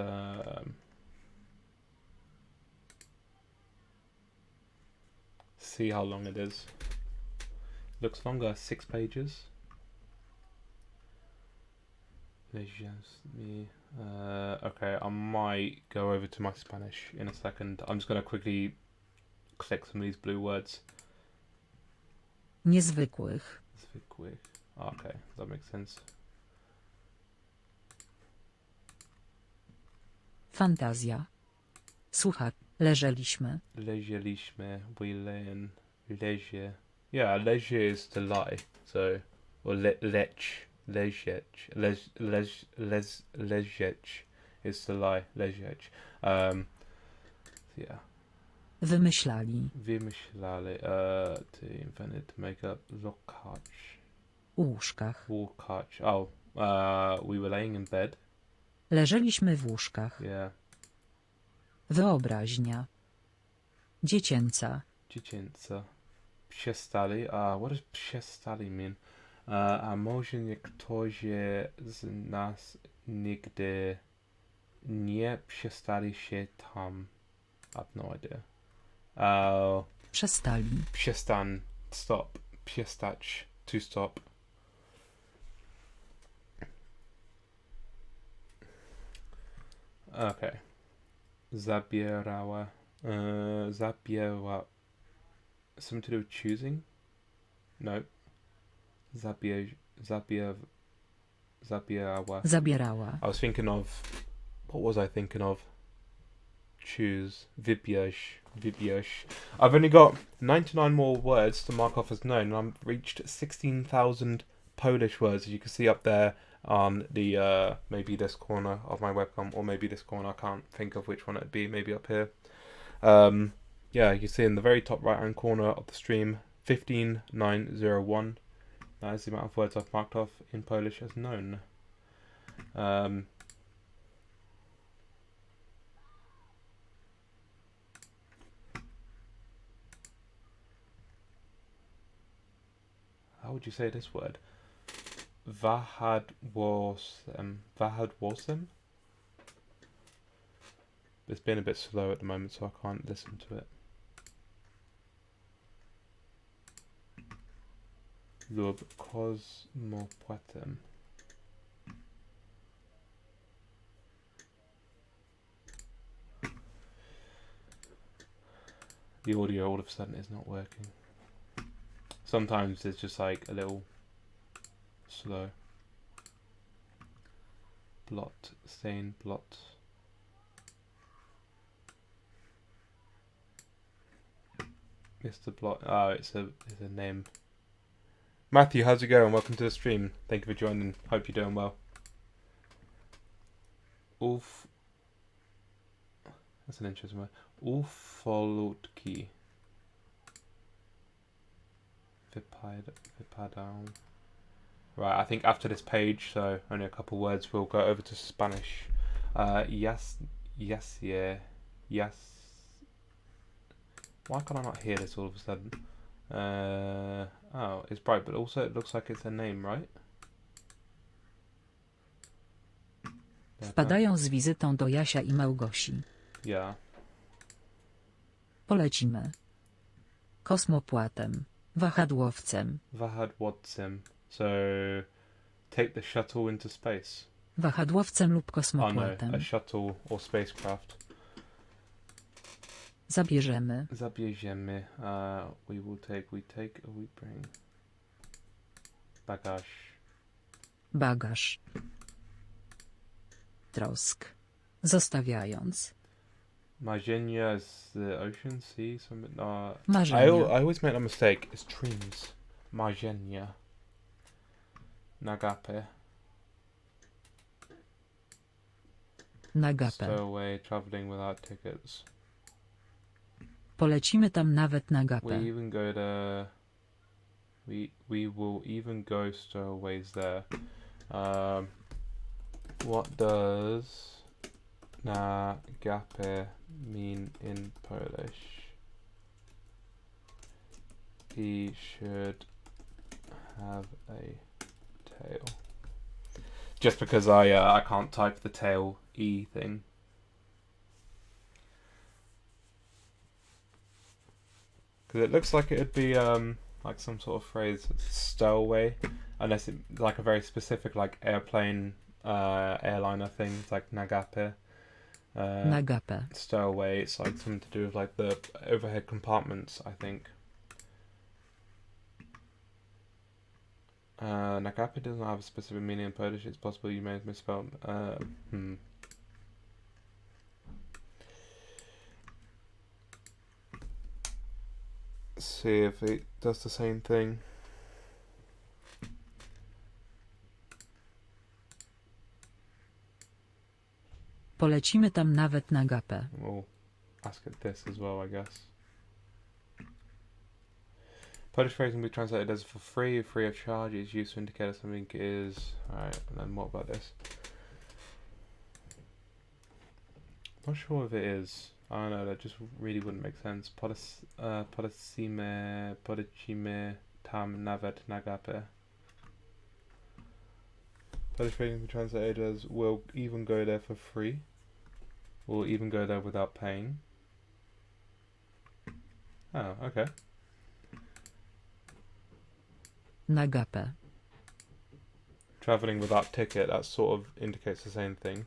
see how long it is. Looks longer, 6 pages. Okay, I might go over to my Spanish in a second. I'm just going to quickly click some of these blue words. Niezwykłych. Zwykłych. Okay, that makes sense. Fantazja. Słuchaj, leżeliśmy. Leżeliśmy, we lay lezie. Yeah, lezie is to lie. So, or leć, leżeć, leżeć is to lie, leżeć. Yeah. Wymyślali. Wymyślali, to invented, to make up, lokacz. U łóżkach. Łóżkacz. Oh, we were laying in bed. Leżeliśmy w łóżkach. Yeah. Wyobraźnia. Dziecięca. Dziecięca. Przestali. What does przestali mean? A może niektórzy z nas nigdy nie przestali się tam. I have no idea. Przestali. Przestań. Stop. Przestać. To stop. Okay. Zabierała. Zabiera. Something to do with choosing? No. Zabierała. Zabierała. I was thinking of. What was I thinking of? Choose. Wybierz. I've only got 99 more words to mark off as known, and I've reached 16,000 Polish words, as you can see up there on the maybe this corner of my webcam, or maybe this corner. I can't think of which one it'd be. Maybe up here. Yeah, you can see in the very top right hand corner of the stream 15901. That is the amount of words I've marked off in Polish as known. How would you say this word? Wahadłosem. It's been a bit slow at the moment, so I can't listen to it. Lub kosmopłatem. The audio all of a sudden is not working. Sometimes it's just like a little slow. Blot, stain, blot. Mr. Blot. Oh, it's a name. Matthew, how's it going? Welcome to the stream. Thank you for joining. Hope you're doing well. That's an interesting word. Ufolutki. Vipadão. Right, I think after this page, so only a couple words, we'll go over to Spanish. Yes. Why can I not hear this all of a sudden? Oh, it's bright, but also it looks like it's a name, right? Wpadają z wizytą do Jasia i Małgosi. Yeah. Polecimy. Kosmopłatem. Wahadłowcem. Wahadłowcem. So, Take the shuttle into space. Wahadłowcem lub Oh no, kosmopłatem. a shuttle or spacecraft. Zabierzemy. Zabierzemy. We will take. We take. We bring. Bagaż. Bagaż. Trosk. Zostawiając. Marzenia is the ocean, sea, something. Marzenia. I always make a mistake. It's dreams. Marzenia. Nagape. Nagapę. Stowaway, traveling without tickets. Polecimy tam nawet We Nagapę. even go to. We will even go stowaways there. What does Nagape mean in Polish? He should have a tail. Just because I can't type the tail E thing. Because it looks like it'd be like some sort of phrase, stowaway, unless it's like a very specific like airplane airliner thing. It's like Nagape. Nagapę. Stowaway. It's like something to do with like the overhead compartments, I think. Nagape doesn't have a specific meaning in Polish. It's possible you may have misspelled. See if it does the same thing. Polecimy tam nawet Nagapę. We'll ask it this as well, I guess. Polish phrase can be translated as for free of charge. It's used to indicate that something is... Alright, and then what about this? Not sure if it is. I don't know, that just really wouldn't make sense. Polecimy tam nawet Nagape. Polish phrase can be translated as we'll even go there for free. We'll even go there without paying. Oh, okay. Nagapę. Traveling without ticket, that sort of indicates the same thing.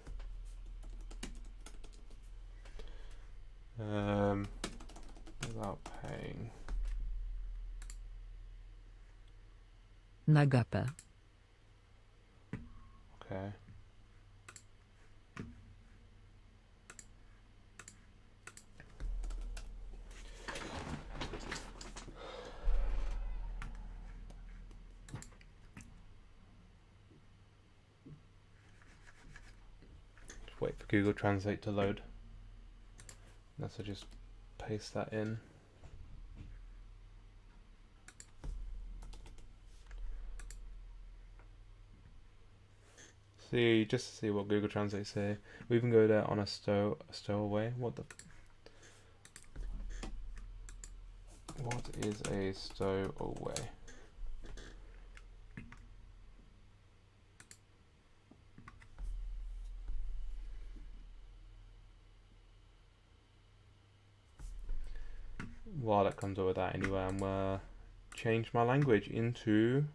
Without paying. Nagapę. Okay. Just wait for Google Translate to load. Unless I just paste that in. See, just to see what Google Translate say. We even go there on a stowaway. What the? What is a stowaway? Well, that comes up with that anyway. I'm gonna change my language into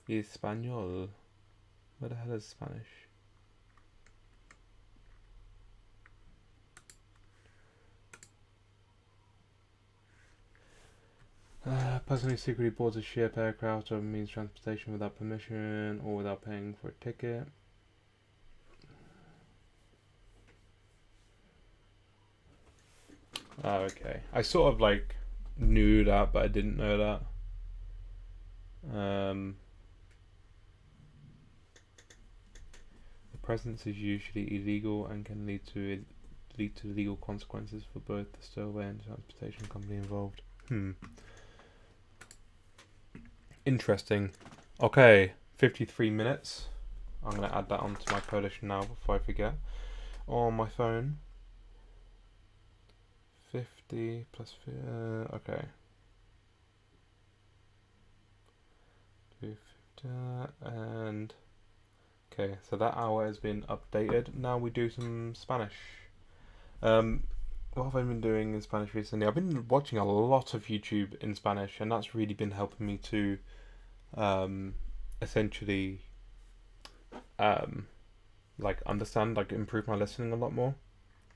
Espanol. Where the hell is Spanish? Person who secretly boards a ship, aircraft, or means transportation without permission or without paying for a ticket. Oh, okay. I sort of like knew that, but I didn't know that. The presence is usually illegal and can lead to legal consequences for both the stowaway and transportation company involved. Interesting. Okay, 53 minutes. I'm going to add that onto my Polish now before I forget. On my phone. 50 plus... okay. 250 and... Okay, so that hour has been updated. Now we do some Spanish. What have I been doing in Spanish recently? I've been watching a lot of YouTube in Spanish, and that's really been helping me to essentially like understand, like improve my listening a lot more.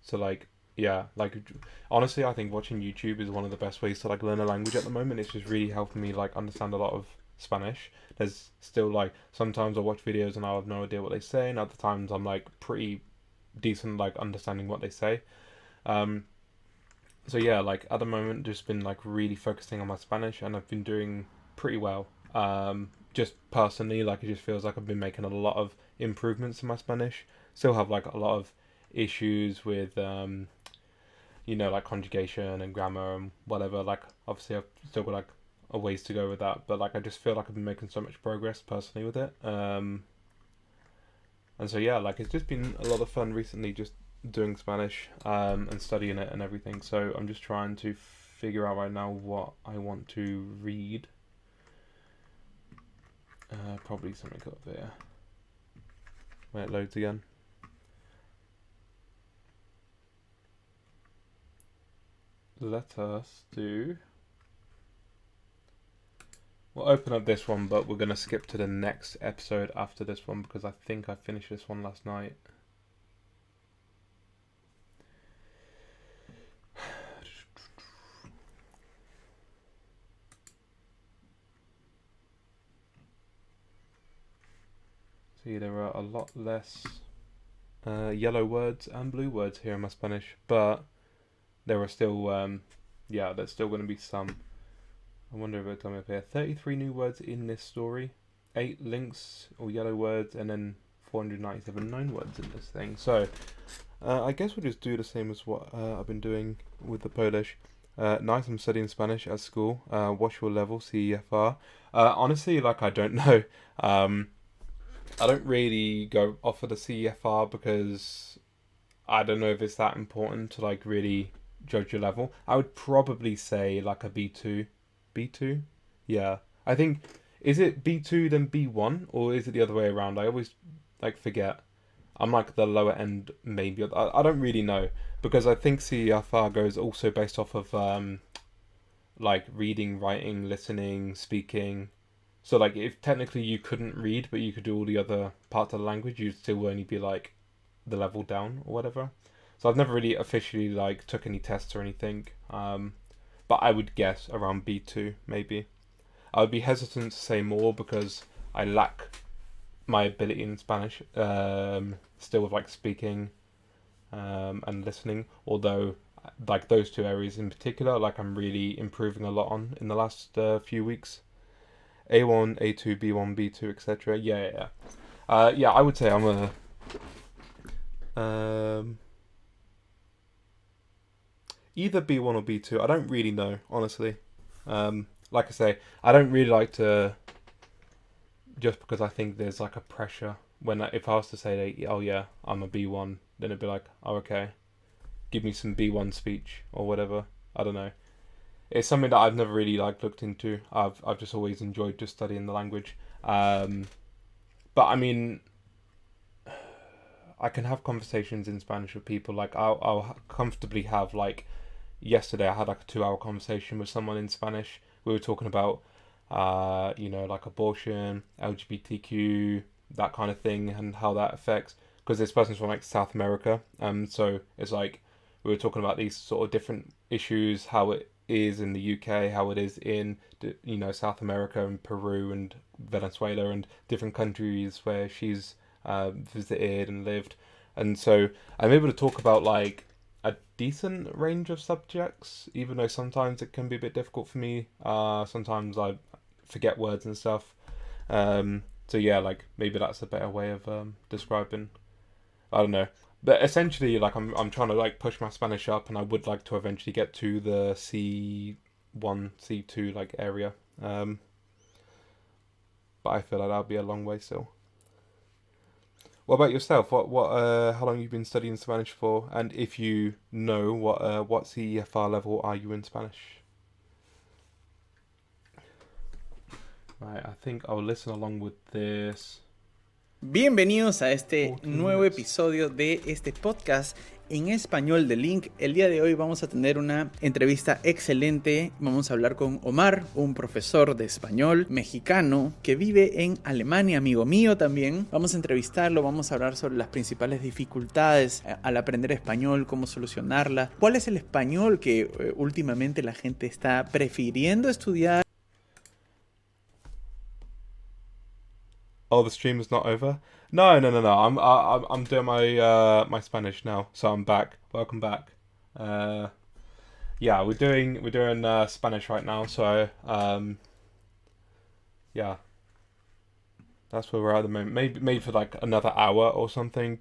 So like yeah, like honestly, I think watching YouTube is one of the best ways to like learn a language at the moment. It's just really helping me like understand a lot of Spanish. There's still like sometimes I watch videos and I have no idea what they say, and other times I'm like pretty decent like understanding what they say. So yeah, like at the moment, just been like really focusing on my Spanish, and I've been doing pretty well. Just personally, like it just feels like I've been making a lot of improvements in my Spanish. Still have like a lot of issues with like conjugation and grammar and whatever. Like obviously I've still got like a ways to go with that, but like I just feel like I've been making so much progress personally with it. And so yeah, like it's just been a lot of fun recently, just doing Spanish and studying it and everything. So I'm just trying to figure out right now what I want to read. Probably something up there when it loads again. Let us do... We'll open up this one, but we're going to skip to the next episode after this one because I think I finished this one last night. See, there are a lot less yellow words and blue words here in my Spanish, but there are still, there's still going to be some. I wonder if it's coming up here. 33 new words in this story, 8 links or yellow words, and then 497 known words in this thing. So, I guess we'll just do the same as what I've been doing with the Polish. Nice, I'm studying Spanish at school. What's your level, CEFR? Honestly, like, I don't know. I don't really go off of the CEFR because I don't know if it's that important to, like, really judge your level. I would probably say, like, a B2. B2? Yeah. I think, is it B2 then B1, or is it the other way around? I always, like, forget. I'm, like, the lower end, maybe. I don't really know, because I think CEFR goes also based off of, like, reading, writing, listening, speaking. So, like, if technically you couldn't read, but you could do all the other parts of the language, you'd still only be, like, the level down, or whatever. So I've never really officially, like, took any tests or anything. But I would guess around B2, maybe. I would be hesitant to say more because I lack my ability in Spanish, still with, like, speaking and listening. Although, like, those two areas in particular, like, I'm really improving a lot on in the last few weeks. A1, A2, B1, B2, etc. Yeah. I would say I'm a... either B1 or B2. I don't really know, honestly. Like I say, I don't really like to... Just because I think there's like a pressure. If I was to say, that, oh yeah, I'm a B1, then it'd be like, oh okay, give me some B1 speech or whatever. I don't know. It's something that I've never really like looked into. I've just always enjoyed just studying the language. But I mean, I can have conversations in Spanish with people. Like I'll comfortably have, like, yesterday I had like a 2-hour conversation with someone in Spanish. We were talking about like abortion, LGBTQ, that kind of thing, and how that affects, because this person's from like South America. So it's like we were talking about these sort of different issues, how it is in the UK, how it is in South America and Peru and Venezuela and different countries where she's visited and lived. And so I'm able to talk about like a decent range of subjects, even though sometimes it can be a bit difficult for me. Sometimes I forget words and stuff. So yeah, like maybe that's a better way of describing. I don't know. But essentially, like I'm trying to like push my Spanish up, and I would like to eventually get to the C1, C2 like area. But I feel like that'll be a long way still. What about yourself? What how long have you been studying Spanish for? And if you know, what CEFR level are you in Spanish? Right, I think I'll listen along with this. Bienvenidos a este nuevo Minutes. episodio de este podcast en español de Link. El día de hoy vamos a tener una entrevista excelente. Vamos a hablar con Omar, un profesor de español mexicano que vive en Alemania, amigo mío también. Vamos a entrevistarlo, vamos a hablar sobre las principales dificultades al aprender español, cómo solucionarlas, cuál es el español que últimamente la gente está prefiriendo estudiar. Oh, the stream is not over. No. I'm doing my Spanish now, so I'm back. Welcome back. Yeah, we're doing Spanish right now, so yeah, that's where we're at the moment. Maybe for like another hour or something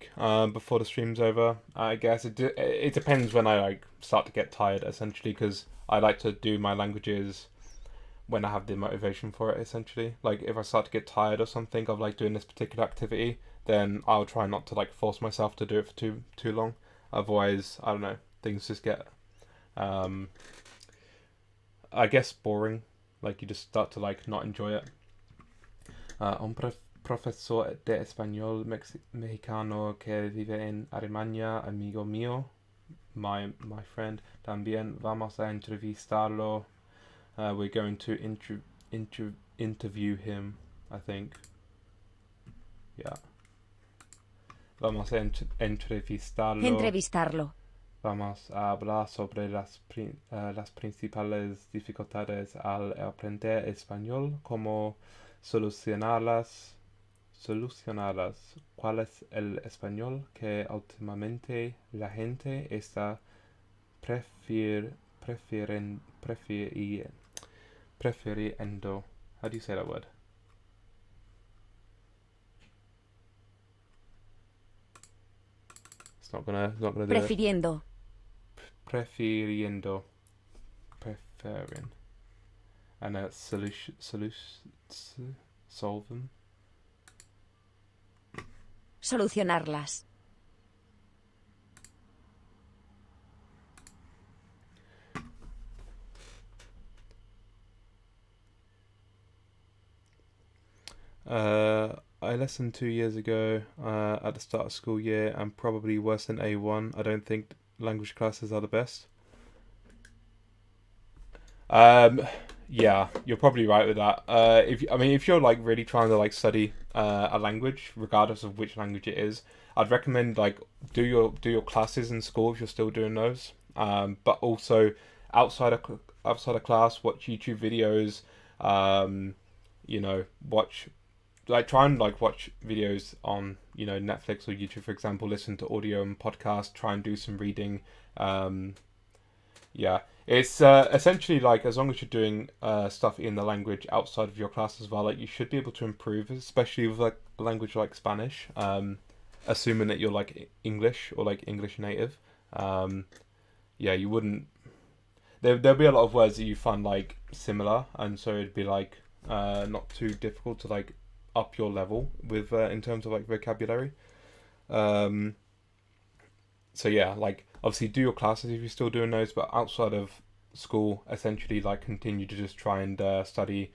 before the stream's over. I guess it depends when I like start to get tired, essentially, because I like to do my languages when I have the motivation for it, essentially. Like if I start to get tired or something of like doing this particular activity, then I'll try not to like force myself to do it for too long. Otherwise, I don't know, things just get I guess boring. Like you just start to like not enjoy it. Un profesor de español mexicano que vive en Alemania, amigo mío, my friend, también vamos a entrevistarlo. We're going to interview him, I think. Yeah. Vamos a entrevistarlo. Vamos a hablar sobre las principales dificultades al aprender español, cómo solucionarlas. ¿Cuál es el español que últimamente la gente está prefiriendo? How do you say that word? It's not gonna do Prefiriendo. Preferring. And solve them. Solucionarlas. I lessoned 2 years ago at the start of school year, and probably worse than A1. I don't think language classes are the best. Yeah, you're probably right with that. If you're like really trying to like study a language, regardless of which language it is, I'd recommend like do your classes in school if you're still doing those. But also outside of class, watch YouTube videos. Try and like watch videos on Netflix or YouTube, for example. Listen to audio and podcasts. Try and do some reading. Yeah, it's essentially like as long as you're doing stuff in the language outside of your class as well, like you should be able to improve, especially with like a language like Spanish. Assuming that you're like English or like English native. Yeah, you wouldn't. There'll be a lot of words that you find like similar, and so it'd be like not too difficult to like up your level with in terms of like vocabulary. So yeah, like obviously do your classes if you're still doing those, but outside of school, essentially like continue to just try and study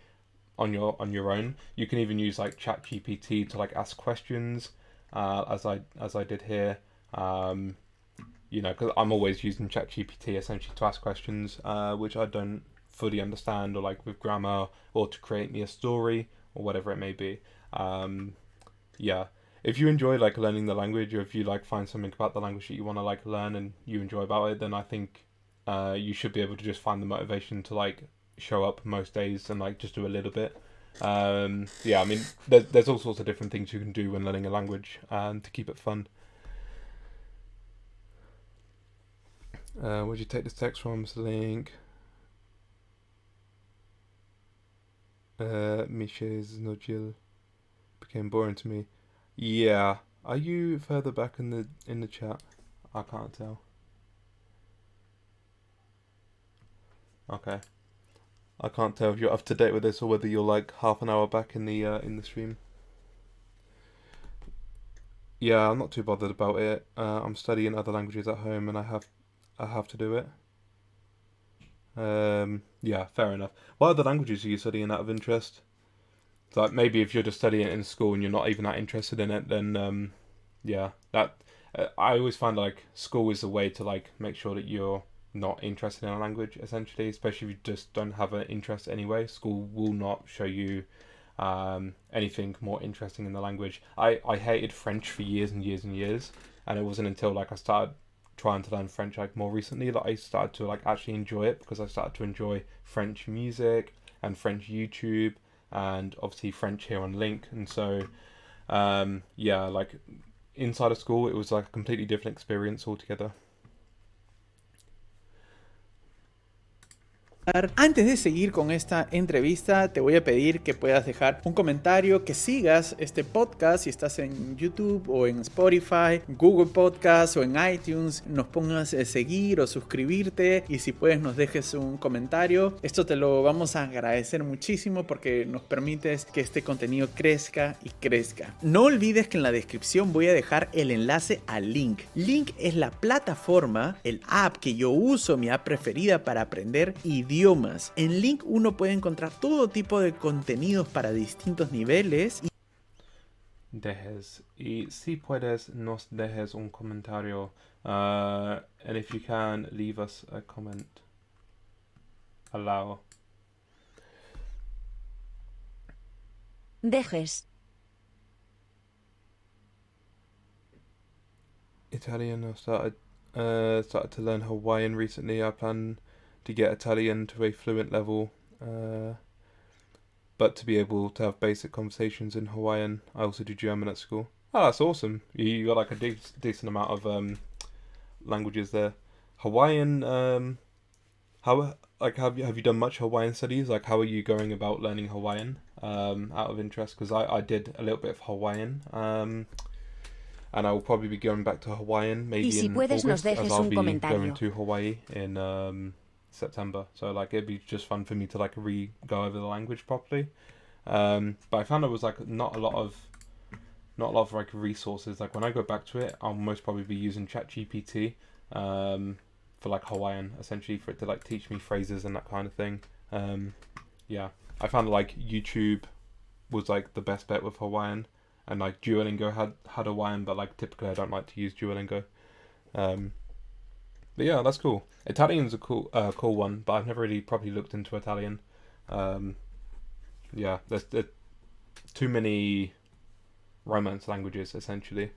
on your own. You can even use like ChatGPT to like ask questions, as I did here. Because I'm always using ChatGPT essentially to ask questions which I don't fully understand, or like with grammar, or to create me a story or whatever it may be. Yeah, if you enjoy like learning the language, or if you like find something about the language that you want to like learn and you enjoy about it, then I think you should be able to just find the motivation to like show up most days and like just do a little bit. Yeah, I mean there's all sorts of different things you can do when learning a language to keep it fun. Where'd you take this text from? It's the link. Miches Nojil became boring to me. Yeah. Are you further back in the chat? I can't tell. Okay. I can't tell if you're up to date with this or whether you're like half an hour back in the stream. Yeah, I'm not too bothered about it. I'm studying other languages at home, and I have to do it. Yeah, fair enough. What other languages are you studying out of interest? So, like maybe if you're just studying it in school and you're not even that interested in it, then yeah, that I always find like school is a way to like make sure that you're not interested in a language, essentially, especially if you just don't have an interest anyway. School will not show you anything more interesting in the language. I hated French for years and years and years, and it wasn't until like I started trying to learn French like more recently that I started to like actually enjoy it, because I started to enjoy French music and French YouTube and obviously French here on Link. And so yeah, like inside of school it was like a completely different experience altogether. Antes de seguir con esta entrevista, te voy a pedir que puedas dejar un comentario, que sigas este podcast si estás en YouTube o en Spotify, Google Podcast o en iTunes, nos pongas seguir o suscribirte, y si puedes nos dejes un comentario. Esto te lo vamos a agradecer muchísimo porque nos permites que este contenido crezca y crezca. No olvides que en la descripción voy a dejar el enlace a Link. Link es la plataforma, el app que yo uso, mi app preferida para aprender idiomas. En Link uno puede encontrar todo tipo de contenidos para distintos niveles. Dejes. Y si puedes, nos dejes un comentario. And if you can, leave us a comment. Allow. Dejes. Italian. I started to learn Hawaiian recently. I plan to get Italian to a fluent level, but to be able to have basic conversations in Hawaiian. I also do German at school. Oh, that's awesome. You got like a decent amount of languages there. Hawaiian. How like have you done much Hawaiian studies? Like, how are you going about learning Hawaiian? Out of interest, because I did a little bit of Hawaiian. And I will probably be going back to Hawaiian maybe in August, as I'll be going to Hawaii in September. So like it'd be just fun for me to like go over the language properly. But I found there was like not a lot of like resources. Like when I go back to it, I'll most probably be using ChatGPT for like Hawaiian, essentially, for it to like teach me phrases and that kind of thing. Yeah, I found like YouTube was like the best bet with Hawaiian, and like Duolingo had Hawaiian, but like typically I don't like to use Duolingo. But yeah, that's cool. Italian's a cool one, but I've never really properly looked into Italian. Yeah, there's too many Romance languages, essentially.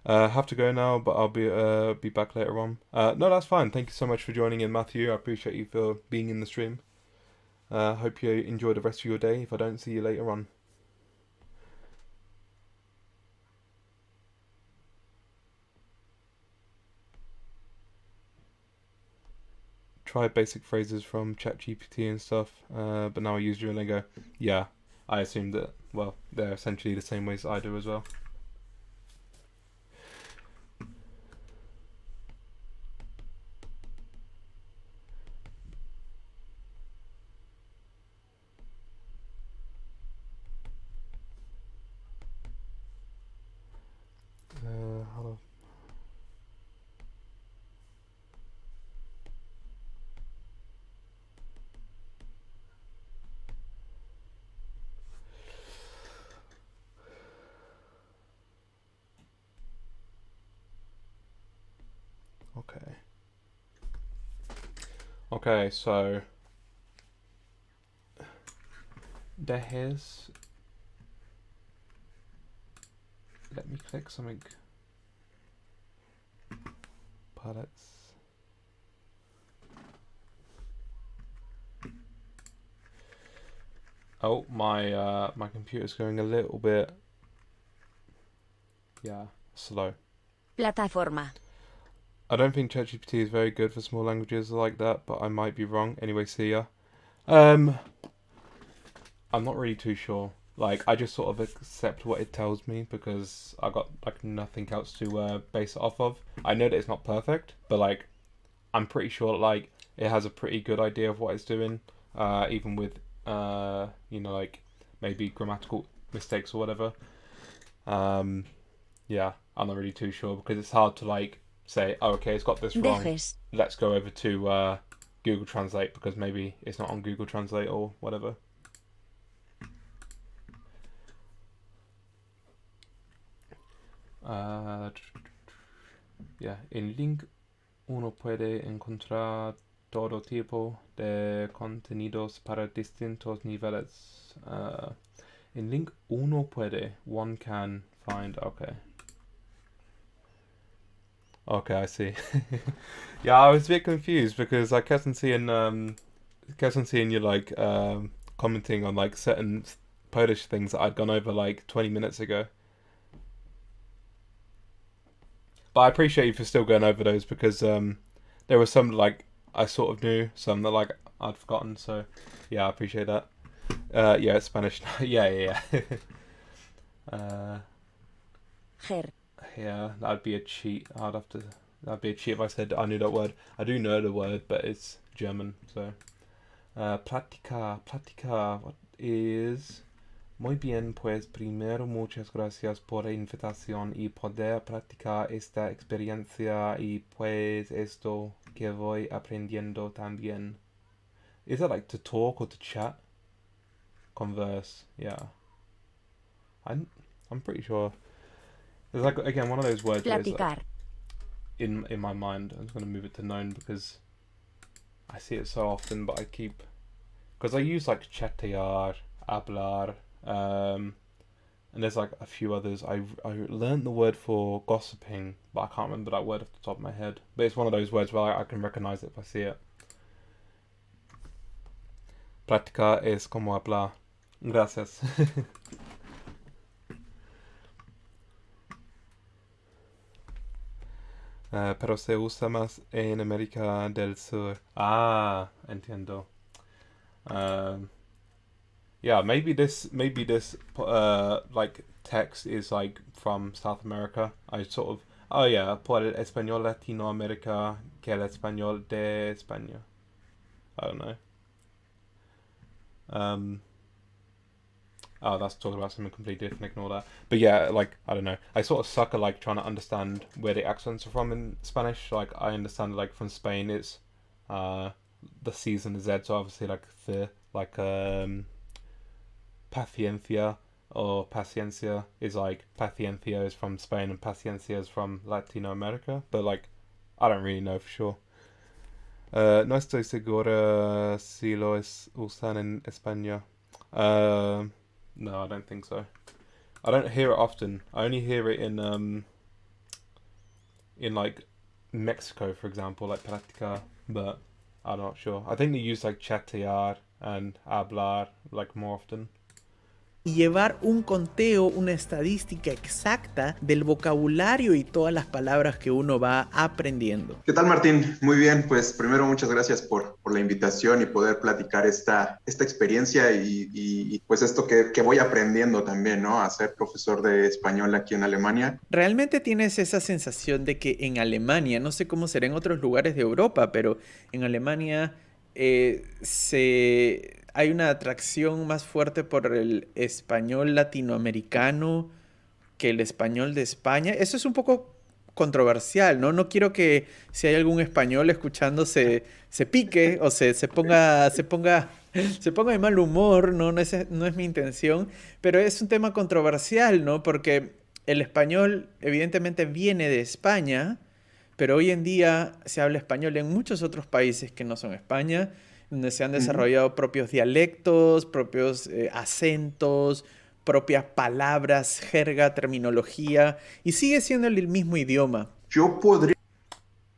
Have to go now, but I'll be back later on. No, that's fine. Thank you so much for joining in, Matthew. I appreciate you for being in the stream. Hope you enjoy the rest of your day. If I don't see you later on. Try basic phrases from ChatGPT and stuff, but now I use Duolingo. Yeah, I assume that, well, they're essentially the same ways I do as well. Hello. Okay, so Dejes. Let me click something. Palettes. Oh, my computer's going a little bit, slow. Plataforma. I don't think ChatGPT is very good for small languages like that, but I might be wrong. Anyway, see ya. I'm not really too sure. Like, I just sort of accept what it tells me because I got like nothing else to base it off of. I know that it's not perfect, but like, I'm pretty sure like it has a pretty good idea of what it's doing, even with like maybe grammatical mistakes or whatever. Yeah, I'm not really too sure because it's hard to like say, oh, okay, it's got this wrong. Dejes. Let's go over to Google Translate because maybe it's not on Google Translate or whatever. Yeah, en link uno puede encontrar todo tipo de contenidos para distintos niveles. In link uno puede, one can find, okay. Okay, I see. Yeah, I was a bit confused because I kept on seeing you like commenting on like certain Polish things that I'd gone over like 20 minutes ago. But I appreciate you for still going over those because there were some like I sort of knew, some that like I'd forgotten. So yeah, I appreciate that. Yeah, it's Spanish. Yeah. Ger. Yeah, that'd be a cheat. That'd be a cheat if I said I knew that word. I do know the word, but it's German. So, plática. What is? Muy bien, pues primero muchas gracias por la invitación y poder practicar esta experiencia y pues esto que voy aprendiendo también. Is it like to talk or to chat? Converse, yeah. I'm pretty sure. It's like again one of those words where it's like Platicar. in my mind. I'm just gonna move it to known because I see it so often, but because I use like chatear, hablar, and there's like a few others. I learned the word for gossiping, but I can't remember that word off the top of my head. But it's one of those words where I can recognize it if I see it. Practicar es como hablar. Gracias. Pero se usa más en América del Sur. Ah, entiendo. Yeah, maybe this like text is like from South America. I sort of por el español Latinoamérica que el español de España. I don't know. Oh, that's talking about something completely different. Ignore that. But yeah, like I don't know. I sort of suck at like trying to understand where the accents are from in Spanish. Like I understand like from Spain, it's the C's and the Z. So obviously like paciencia or paciencia is like paciencia is from Spain and paciencia is from Latino America. But like I don't really know for sure. No estoy segura si lo usan en España. No, I don't think so. I don't hear it often. I only hear it in like Mexico, for example, like practicar, but I'm not sure. I think they use like chatear and hablar like more often. Y llevar un conteo, una estadística exacta del vocabulario y todas las palabras que uno va aprendiendo. ¿Qué tal, Martín? Muy bien, pues primero muchas gracias por la invitación y poder platicar esta experiencia y pues esto que voy aprendiendo también, ¿no? A ser profesor de español aquí en Alemania. Realmente tienes esa sensación de que en Alemania, no sé cómo será en otros lugares de Europa, pero en Alemania hay una atracción más fuerte por el español latinoamericano que el español de España. Eso es un poco controversial, ¿no? No quiero que si hay algún español escuchando se pique o se ponga de mal humor, ¿no? No es mi intención, pero es un tema controversial, ¿no? Porque el español evidentemente viene de España, pero hoy en día se habla español en muchos otros países que no son España, donde se han desarrollado propios dialectos, propios acentos, propias palabras, jerga, terminología, y sigue siendo el mismo idioma. Yo podría...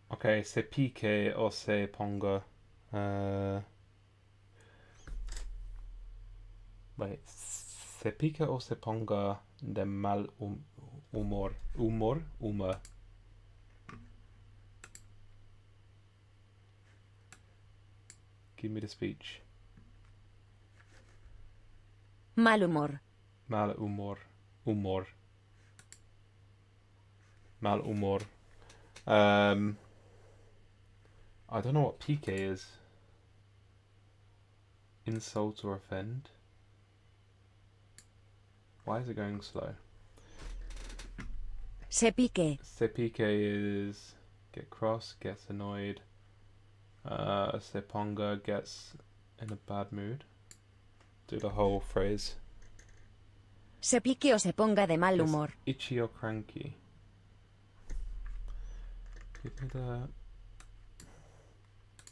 Okay, se pique o se ponga. Wait, se pique o se ponga de mal humor. Humor. Give me the speech. Mal humor. Mal humor. Mal humor. I don't know what pique is. Insult or offend? Why is it going slow? Se pique. Se pique is get cross, gets annoyed. Se ponga gets in a bad mood. Do the whole phrase. Se pique o se ponga de mal humor. Itchy or cranky. Give me that.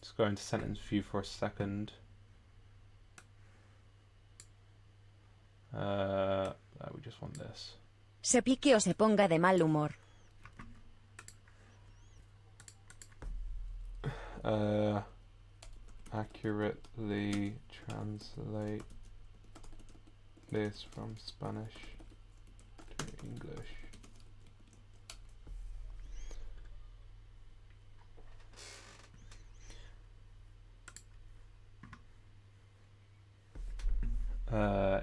Just go into sentence view for a second. We just want this. Se pique o se ponga de mal humor. Accurately translate this from Spanish to English.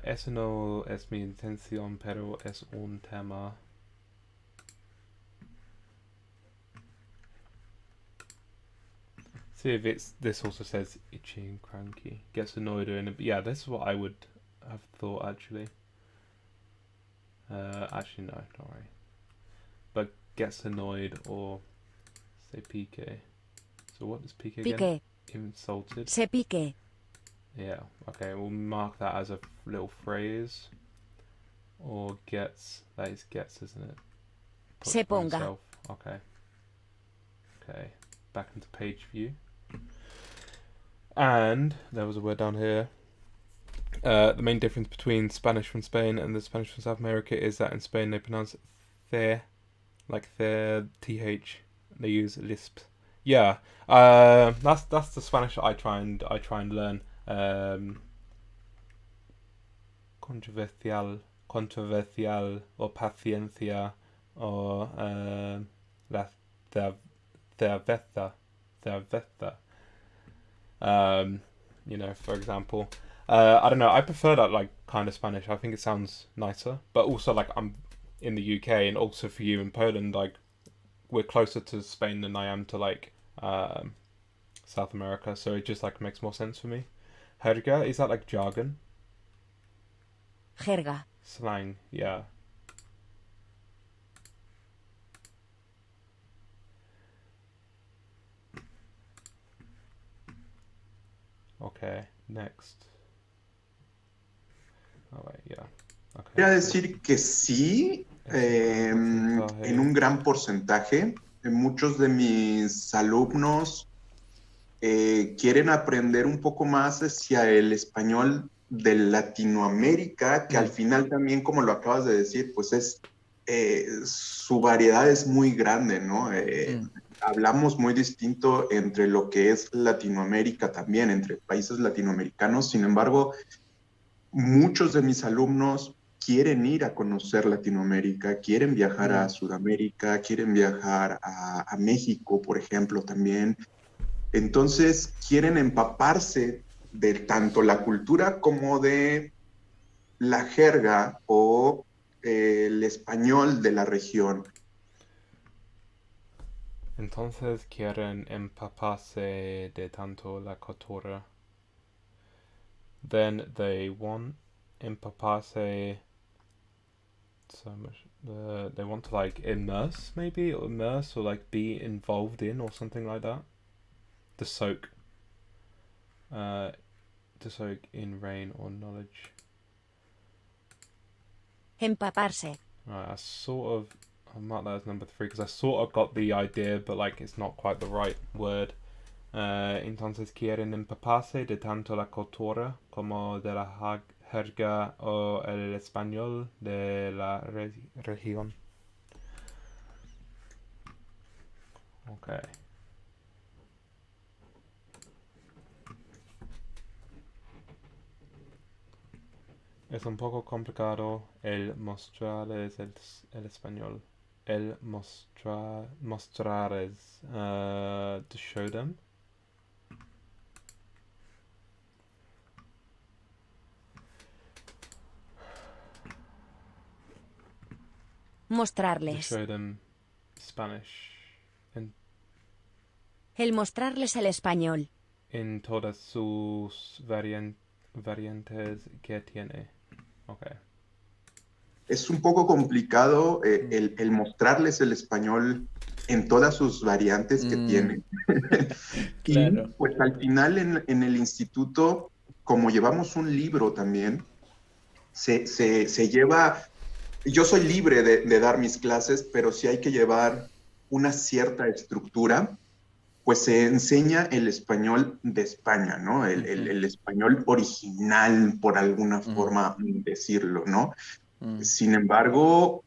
Eso no es mi intención, pero es un tema. See if it's. This also says itchy and cranky. Gets annoyed or in a. Yeah, this is what I would have thought actually. Actually no, don't worry. But gets annoyed or say pique. So what does pique again? Pique. Insulted. Se pique. Yeah. Okay, we'll mark that as a little phrase. Or gets. That is gets, isn't it? Puts Se for ponga. himself. Okay. Okay. Back into page view. And there was a word down here. The main difference between Spanish from Spain and the Spanish from South America is that in Spain they pronounce the, like the th. They use lisp. Yeah, that's the Spanish I try and learn. Controversial, or paciencia, or la cerveza. You know, for example. I don't know, I prefer that like kind of Spanish. I think it sounds nicer. But also like I'm in the UK, and also for you in Poland, like we're closer to Spain than I am to like South America, so it just like makes more sense for me. Jerga, is that like jargon? Jerga. Slang, yeah. Okay, next. Oh, wait, yeah. Okay. Quería decir que sí, en un gran porcentaje. Muchos de mis alumnos quieren aprender un poco más hacia el español de Latinoamérica, que al final también, como lo acabas de decir, pues es su variedad es muy grande, ¿no? Hablamos muy distinto entre lo que es Latinoamérica también, entre países latinoamericanos. Sin embargo, muchos de mis alumnos quieren ir a conocer Latinoamérica, quieren viajar a Sudamérica, quieren viajar a México, por ejemplo, también. Entonces, quieren empaparse de tanto la cultura como de la jerga o el español de la región. Entonces quieren empaparse de tanto la cultura. Then they want empaparse so much. They want to like immerse maybe, or immerse, or like be involved in, or something like that. To soak in rain or knowledge. Empaparse. Right, I'll mark that as number 3 because I sort of got the idea, but like it's not quite the right word. Entonces quieren empaparse de tanto la cultura como de la jerga o el español de la región. Okay. Es un poco complicado el mostrarles el español. El mostrarles, to show them. To Mostrarles. show them Spanish El mostrarles el español. in todas sus variantes que tiene. Okay. Es un poco complicado el mostrarles el español en todas sus variantes que tiene. Claro. Y pues al final en el instituto, como llevamos un libro también, se lleva... Yo soy libre de dar mis clases, pero sí hay que llevar una cierta estructura, pues se enseña el español de España, ¿no? El español original, por alguna forma decirlo, ¿no? Sin embargo,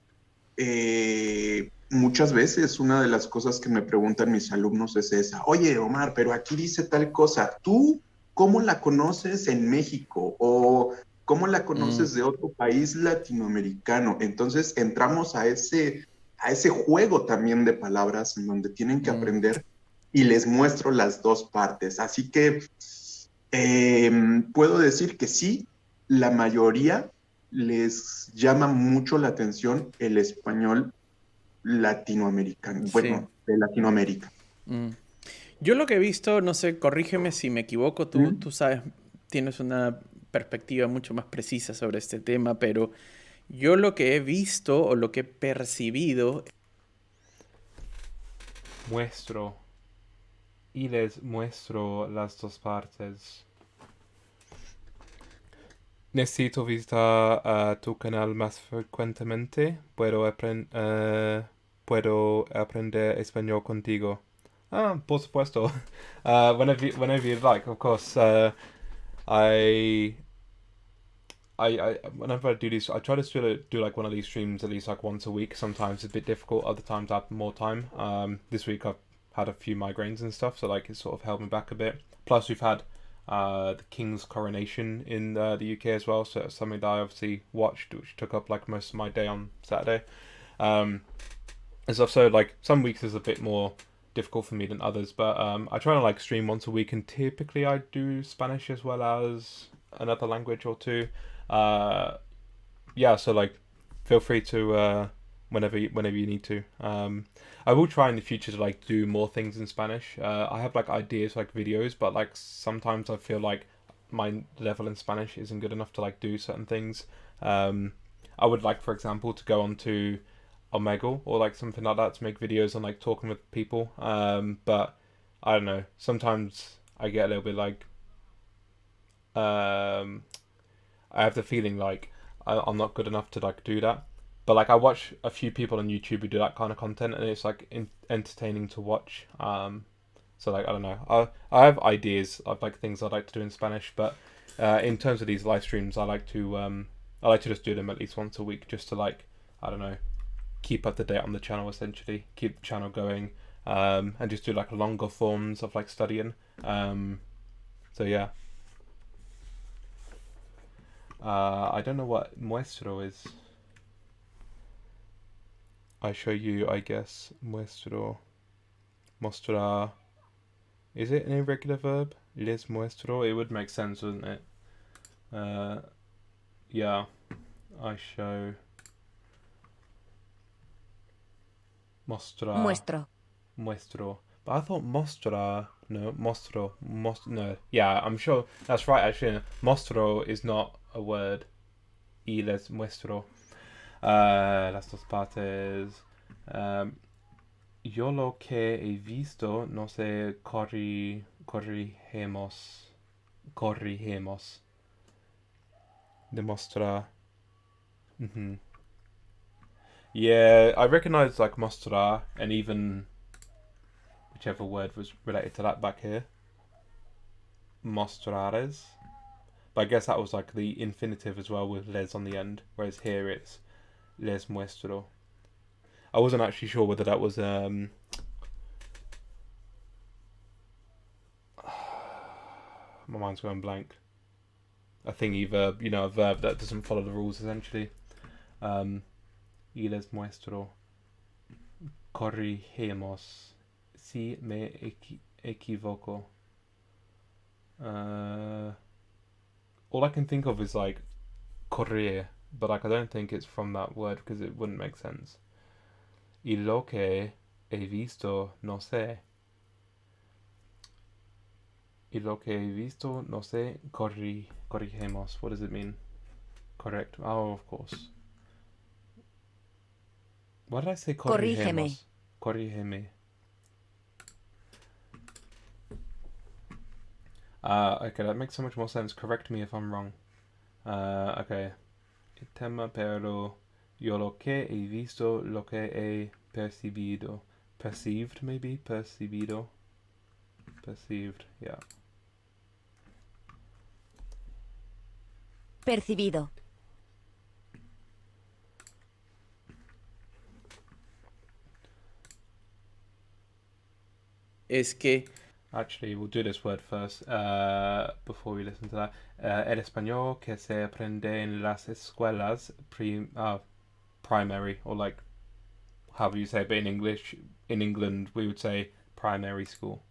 muchas veces una de las cosas que me preguntan mis alumnos es esa: oye, Omar, pero aquí dice tal cosa, ¿tú cómo la conoces en México? ¿O cómo la conoces de otro país latinoamericano? Entonces entramos a ese juego también de palabras en donde tienen que aprender, y les muestro las dos partes. Así que puedo decir que sí, la mayoría les llama mucho la atención el español latinoamericano, Sí. bueno, de Latinoamérica. Yo lo que he visto, no sé, corrígeme si me equivoco, tú sabes, tienes una perspectiva mucho más precisa sobre este tema, pero yo lo que he visto o lo que he percibido... Muestro. Y les muestro las dos partes. Necesito visitar tu canal más frecuentemente. Puedo aprender español contigo. Ah, por supuesto. Whenever you'd like, of course. Whenever I do these, I try to do like one of these streams at least like once a week. Sometimes it's a bit difficult. Other times I have more time. This week I've had a few migraines and stuff, so like it's sort of held me back a bit. Plus we've had the King's coronation in the UK as well, so it's something that I obviously watched, which took up like most of my day on Saturday. And stuff. So like some weeks is a bit more difficult for me than others, but I try to like stream once a week, and typically I do Spanish as well as another language or two. So like feel free to whenever you need to. I will try in the future to like do more things in Spanish. I have like ideas, like videos, but like sometimes I feel like my level in Spanish isn't good enough to like do certain things. I would like, for example, to go on to Omegle or like something like that to make videos on like talking with people. But I don't know. Sometimes I get a little bit like I have the feeling like I'm not good enough to like do that. But like I watch a few people on YouTube who do that kind of content, and it's like entertaining to watch. So like I don't know. I have ideas of like things I'd like to do in Spanish, but in terms of these live streams, I like to just do them at least once a week, just to like, I don't know, keep up to date on the channel, essentially keep the channel going, and just do like longer forms of like studying. So yeah. I don't know what muestro is. I show you, I guess. Muestro. Mostrar. Is it an irregular verb? Les muestro. It would make sense, wouldn't it? Yeah. I show. Mostrar. Muestro. But I thought mostrar. No, mostro. No. Yeah, I'm sure that's right, actually. Mostro is not a word. Y les muestro. Las dos partes. Yo lo que he visto, no sé, corrigemos. Demostrar. Yeah, I recognize like mostrar and even whichever word was related to that back here. Mostrares. But I guess that was like the infinitive as well with les on the end, whereas here it's les muestro. I wasn't actually sure whether that was my mind's going blank. A thingy verb, you know, a verb that doesn't follow the rules essentially. Y les muestro. Corrigemos. Si me equivoco. All I can think of is like correr, but like I don't think it's from that word because it wouldn't make sense. Y lo que he visto, no sé. Y lo que he visto, no sé. Corrigemos. What does it mean? Correct. Oh, of course. Why did I say corrigemos? Corrígeme. Okay, that makes so much more sense. Correct me if I'm wrong. Okay. El tema, pero yo lo que he visto, lo que he percibido. Perceived, maybe? Percibido. Perceived, yeah. Percibido. Es que Actually, we'll do this word first before we listen to that. El español que se aprende en las escuelas primary, or like however you say it, but in English, in England, we would say primary school.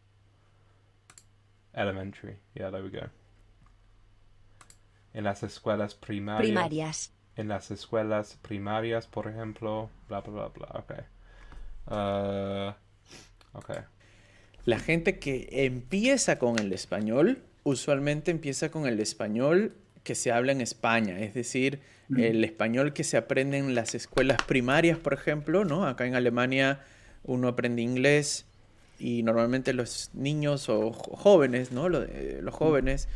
Elementary. Yeah, there we go. En las escuelas primarias. Primarias. En las escuelas primarias, por ejemplo, bla, bla, bla, bla. Okay. Okay. la gente que empieza con el español, usualmente empieza con el español que se habla en España, es decir, el español que se aprende en las escuelas primarias, por ejemplo, ¿no? Acá en Alemania uno aprende inglés y normalmente los niños o jóvenes, ¿no? Los jóvenes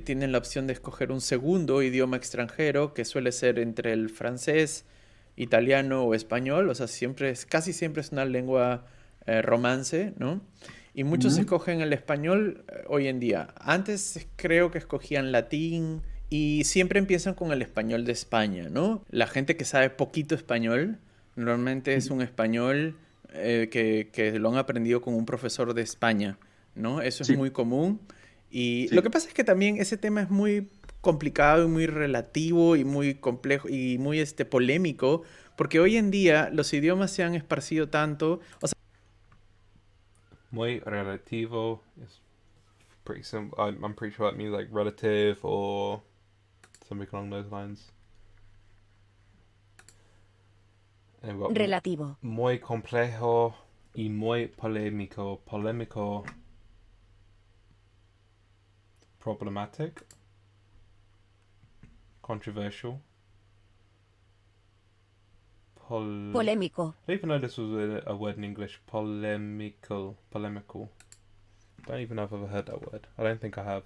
tienen la opción de escoger un segundo idioma extranjero que suele ser entre el francés, italiano o español, o sea, casi siempre es una lengua romance, ¿no? Y muchos escogen el español hoy en día. Antes creo que escogían latín y siempre empiezan con el español de España, ¿no? La gente que sabe poquito español normalmente es un español que lo han aprendido con un profesor de España, ¿no? Eso es muy común. Y lo que pasa es que también ese tema es muy complicado y muy relativo y muy complejo y muy polémico, porque hoy en día los idiomas se han esparcido tanto. O sea, muy relativo is pretty simple. I'm pretty sure that means like relative or something along those lines. And we've got Relativo. muy complejo y muy polémico. Polémico. Problematic. Controversial. Polémico. I didn't even know this was a word in English. Polemical. Polemical. Don't even know if I've ever heard that word. I don't think I have.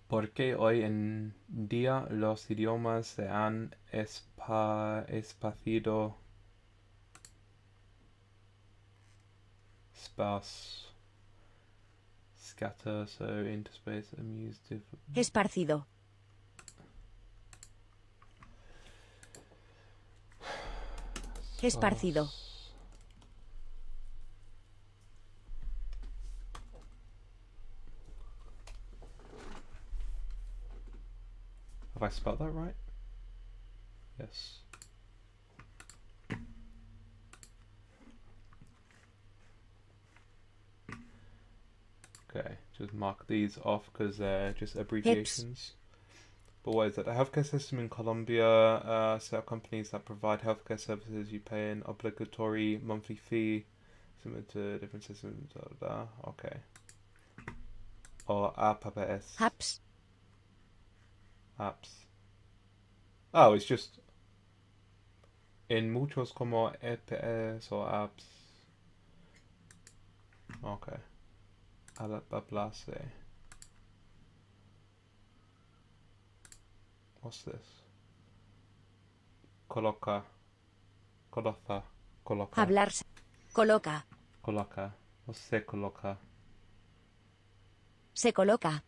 Porque hoy en día los idiomas se han esparcido. Scatter, so interspace, amuse, Esparcido. Esparcido. Have I spelled that right? Yes. Okay, just mark these off because they're just abbreviations. But what is it? The healthcare system in Colombia, set up companies that provide healthcare services. You pay an obligatory monthly fee, similar to different systems. Okay. Or APPS. Apps. Apps. Oh, it's just in muchos como EPS or apps. Okay. Adaptarse. What's this? Coloca. Coloca. Coloca. Hablarse. Coloca. Coloca. What's se coloca? Se coloca.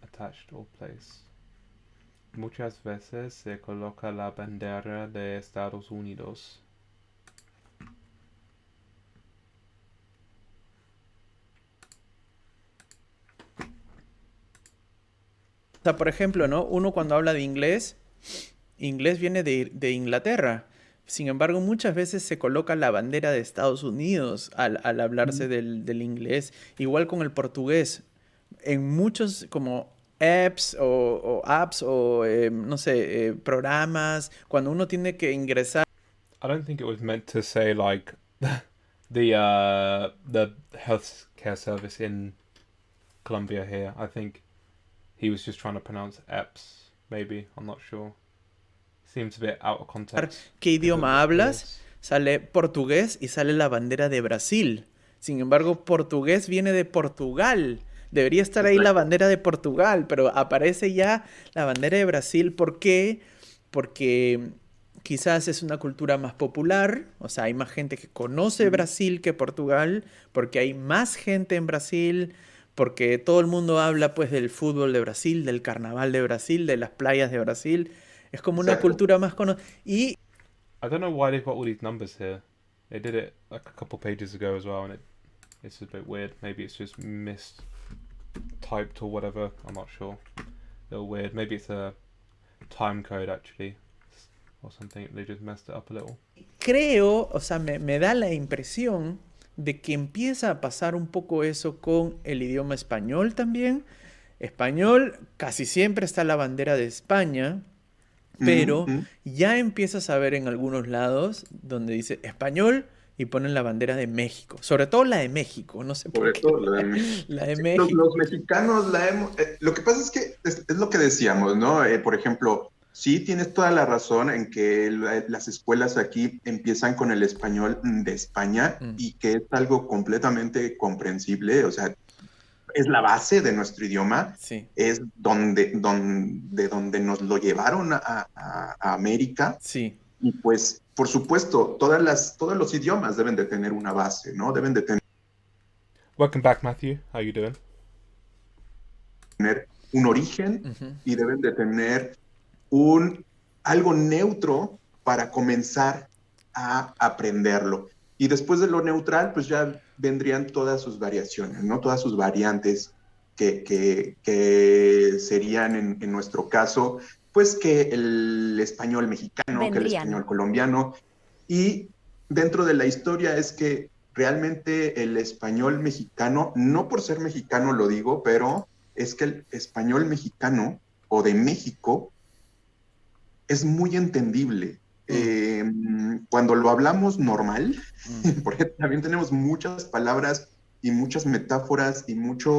Attached or placed. Muchas veces se coloca la bandera de Estados Unidos. O sea, por ejemplo, ¿no? Uno cuando habla de inglés, inglés viene de Inglaterra. Sin embargo, muchas veces se coloca la bandera de Estados Unidos al hablarse del inglés. Igual con el portugués. En muchos como apps o no sé, programas, cuando uno tiene que ingresar. I don't think it was meant to say like the healthcare service in Colombia here. I think he was just trying to pronounce apps, maybe. I'm not sure. Seems a bit out of context. ¿Qué idioma hablas? Sale portugués y sale la bandera de Brasil. Sin embargo, portugués viene de Portugal. Debería estar ahí la bandera de Portugal, pero aparece ya la bandera de Brasil. ¿Por qué? Porque quizás es una cultura más popular, o sea, hay más gente que conoce Brasil que Portugal, porque hay más gente en Brasil, porque todo el mundo habla pues del fútbol de Brasil, del carnaval de Brasil, de las playas de Brasil. Es como una Exacto. cultura más conocida. Y I don't know why they've got all these numbers here. They did it like a couple pages ago as well, and it's a bit weird. Maybe it's just mistyped or whatever. I'm not sure. A little weird. Maybe it's a time code actually, or something. They just messed it up a little. creo, o sea, me da la impresión de que empieza a pasar un poco eso con el idioma español también. Español, casi siempre está la bandera de España, pero Ujú. ya empiezas a ver en algunos lados donde dice español y ponen la bandera de México, sobre todo la de México, no sé por Sobre qué. todo la de México. La de Sí, México. los mexicanos la hemos... lo que pasa es que es lo que decíamos, ¿no? Por ejemplo, sí tienes toda la razón en que las escuelas aquí empiezan con el español de España y que es algo completamente comprensible, o sea, es la base de nuestro idioma, Sí, es donde nos lo llevaron a América. sí. Y pues, por supuesto, todos los idiomas deben de tener una base, ¿no? Deben de Welcome back, Matthew. How you doing? tener un origen Ujú. y deben de tener algo neutro para comenzar a aprenderlo. Y después de lo neutral, pues ya vendrían todas sus variaciones, ¿no? Todas sus variantes que serían en nuestro caso, pues que el español mexicano, que el Vendrían. español colombiano. Y dentro de la historia es que realmente el español mexicano, no por ser mexicano lo digo, pero es que el español mexicano o de México es muy entendible. Cuando lo hablamos normal, porque también tenemos muchas palabras y muchas metáforas y mucha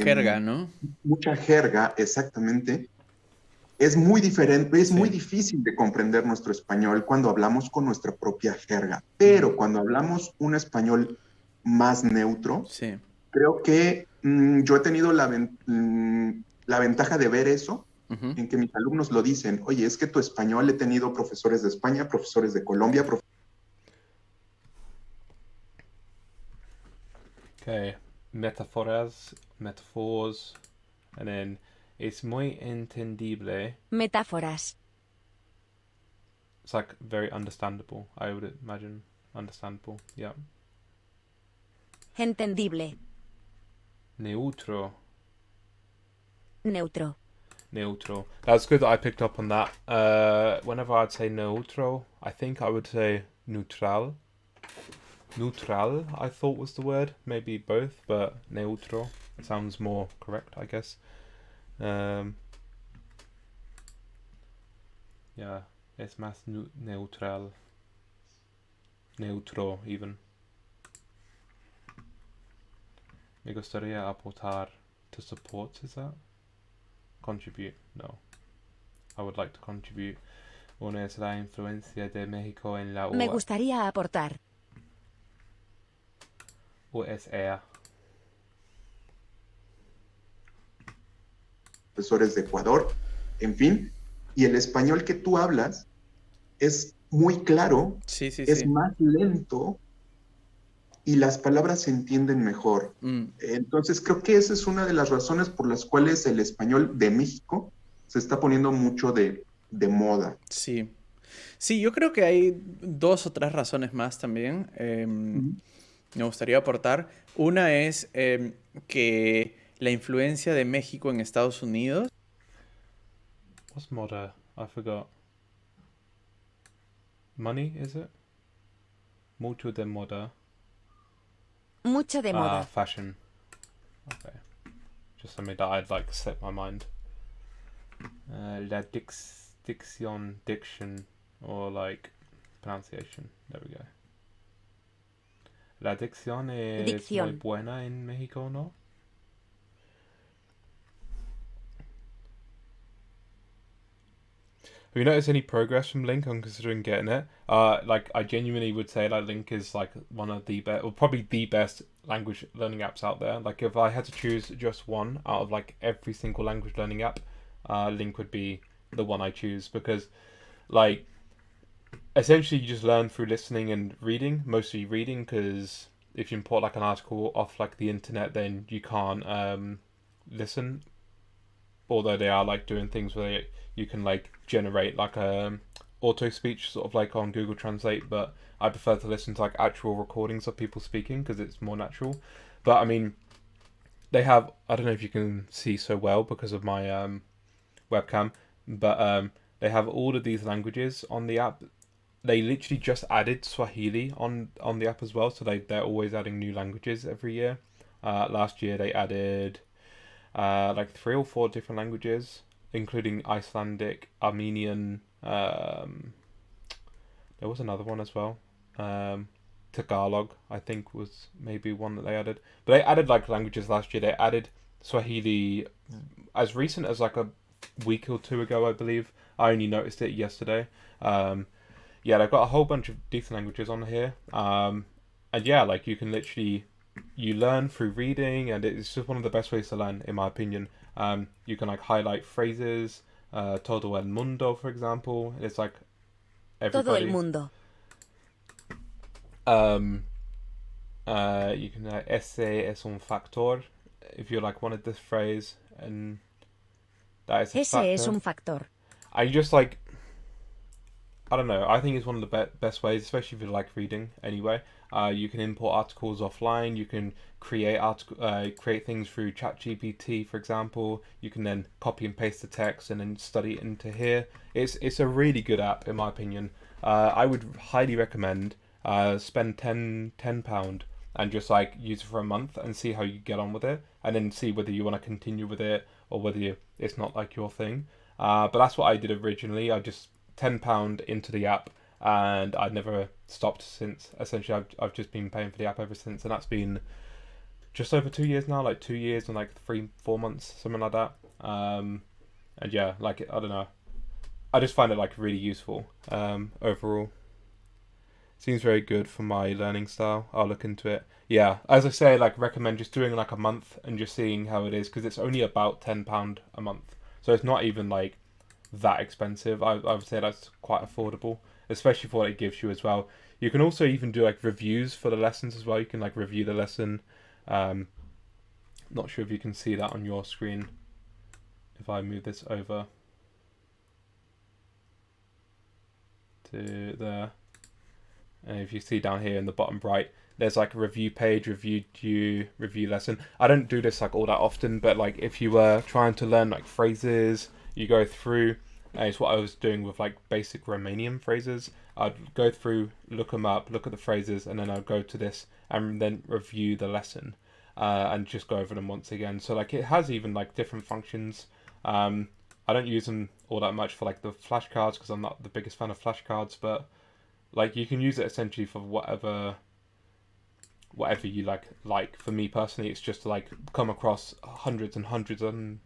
jerga, ¿no? Mucha jerga, exactamente. Es muy diferente, es Sí. muy difícil de comprender nuestro español cuando hablamos con nuestra propia jerga. Pero cuando hablamos un español más neutro, Sí. creo que yo he tenido la ventaja de ver eso, Ujú. en que mis alumnos lo dicen, oye, es que tu español he tenido profesores de España, profesores de Colombia, Okay, metaphors, and then es muy entendible. Metáforas. It's like very understandable. I would imagine understandable. Yeah. Entendible. Neutro. Neutro. Neutral. That's good that I picked up on that. Whenever I'd say neutral, I think I would say neutral. Neutral, I thought was the word. Maybe both, but neutral sounds more correct, I guess. Yeah, es más neutral. Neutro, even. Me gustaría aportar. To support, is that? Contribute, no. I would like to contribute. Una es la influencia de México en la Me gustaría aportar. USR. profesores de Ecuador, en fin, y el español que tú hablas es muy claro, Sí, sí, es sí. más lento y las palabras se entienden mejor. Entonces creo que esa es una de las razones por las cuales el español de México se está poniendo mucho de moda. Sí. Sí, yo creo que hay 2 o 3 razones más también. Me gustaría aportar. Una es que la influencia de México en Estados Unidos. What's moda? I forgot. Money, is it? Mucho de moda. Mucho de moda. Fashion. Okay. Just something that I'd like set my mind. La diction, or like pronunciation. There we go. La dicción es Dicción. muy buena en México, ¿no? Have you noticed any progress from Link? I'm considering getting it. Like I genuinely would say like Link is like one of the best, or probably the best language learning apps out there. Like if I had to choose just one out of like every single language learning app, Link would be the one I choose, because like essentially you just learn through listening and reading, mostly reading, because if you import like an article off like the internet, then you can't listen. Although they are like doing things where you can like generate like a auto speech sort of like on Google Translate, but I prefer to listen to like actual recordings of people speaking because it's more natural. But I mean, they have, I don't know if you can see so well because of my webcam, but they have all of these languages on the app. They literally just added Swahili on the app as well, so they're always adding new languages every year. Last year they added like 3 or 4 different languages, including Icelandic, Armenian. There was another one as well. Tagalog, I think, was maybe one that they added. But they added like languages last year. They added Swahili as recent as like a week or 2 ago, I believe. I only noticed it yesterday. Yeah, they've got a whole bunch of decent languages on here. And yeah, like you can literally, you learn through reading, and it's just one of the best ways to learn, in my opinion. You can like highlight phrases, todo el mundo, for example. It's like everybody. Todo el mundo. You can ese es un factor if you like wanted this phrase, and that is a Ese factor. es un factor. I just like, I don't know, I think it's one of the best ways, especially if you like reading anyway. You can import articles offline, you can create create things through ChatGPT, for example. You can then copy and paste the text and then study it into here. It's a really good app, in my opinion. I would highly recommend spend £10 and just like use it for a month and see how you get on with it, and then see whether you want to continue with it or whether it's not like your thing. But that's what I did originally. I just £10 into the app, and I've never stopped since. Essentially, I've just been paying for the app ever since, and that's been just over 2 years now, like 2 years and like 3-4 months, something like that. And yeah, like I don't know, I just find it like really useful overall. Seems very good for my learning style. I'll look into it. Yeah, as I say, like recommend just doing like a month and just seeing how it is, because it's only about £10 a month, so it's not even like that expensive. I would say that's quite affordable, especially for what it gives you as well. You can also even do like reviews for the lessons as well. You can like review the lesson. Not sure if you can see that on your screen if I move this over to there. And if you see down here in the bottom right, there's like a review page, review due, review lesson. I don't do this like all that often, but like if you were trying to learn like phrases, you go through, it's what I was doing with like basic Romanian phrases. I'd go through, look them up, look at the phrases, and then I'd go to this and then review the lesson and just go over them once again. So like it has even like different functions. I don't use them all that much for like the flashcards because I'm not the biggest fan of flashcards, but like you can use it essentially for whatever you like. For me personally, it's just to like come across hundreds and hundreds and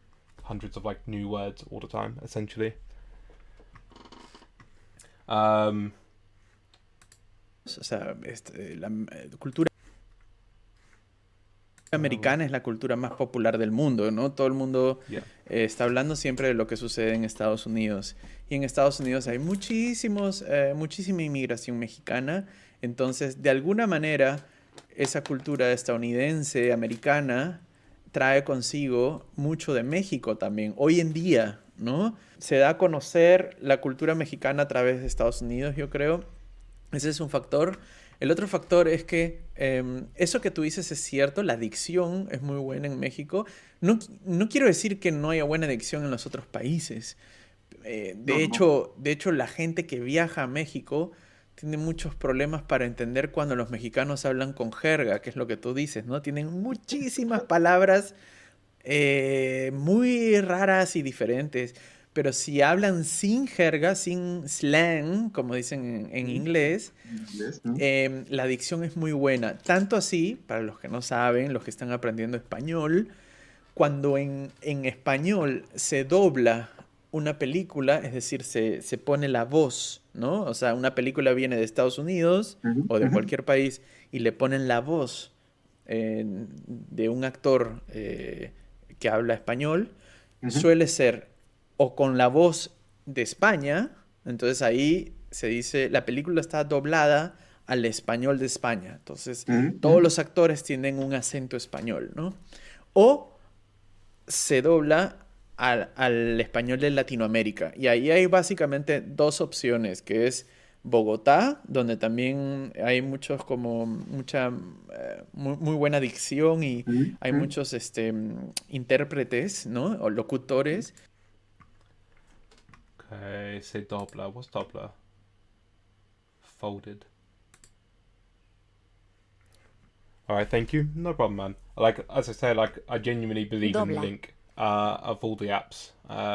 hundreds of like new words all the time, essentially. O sea, la cultura americana es la cultura más popular del mundo, ¿no? Todo el mundo está hablando siempre de lo que sucede en Estados Unidos. Y en Estados Unidos hay muchísima inmigración mexicana. Entonces, de alguna manera, esa cultura estadounidense, americana, trae consigo mucho de México también. Hoy en día, ¿no? Se da a conocer la cultura mexicana a través de Estados Unidos, yo creo. Ese es un factor. El otro factor es que eso que tú dices es cierto, la dicción es muy buena en México. No quiero decir que no haya buena dicción en los otros países. De hecho, la gente que viaja a México tiene muchos problemas para entender cuando los mexicanos hablan con jerga, que es lo que tú dices, ¿no? Tienen muchísimas palabras muy raras y diferentes. Pero si hablan sin jerga, sin slang, como dicen en inglés, la dicción es muy buena. Tanto así, para los que no saben, los que están aprendiendo español, cuando en español se dobla una película, es decir, se pone la voz, ¿no? O sea, una película viene de Estados Unidos o de cualquier país y le ponen la voz de un actor que habla español, suele ser o con la voz de España, entonces ahí se dice, la película está doblada al español de España. Entonces, Mm, todos mm. los actores tienen un acento español, ¿no? O se dobla al español de Latinoamérica. Y ahí hay básicamente dos opciones, que es Bogotá, donde también hay muchos como mucha muy buena dicción y Mm, hay mm. muchos intérpretes, ¿no? O locutores. Okay, say Dobler. What's Dobler? Folded. Alright, thank you. No problem, man. Like, as I say, like, I genuinely believe in Dobla. Link of all the apps.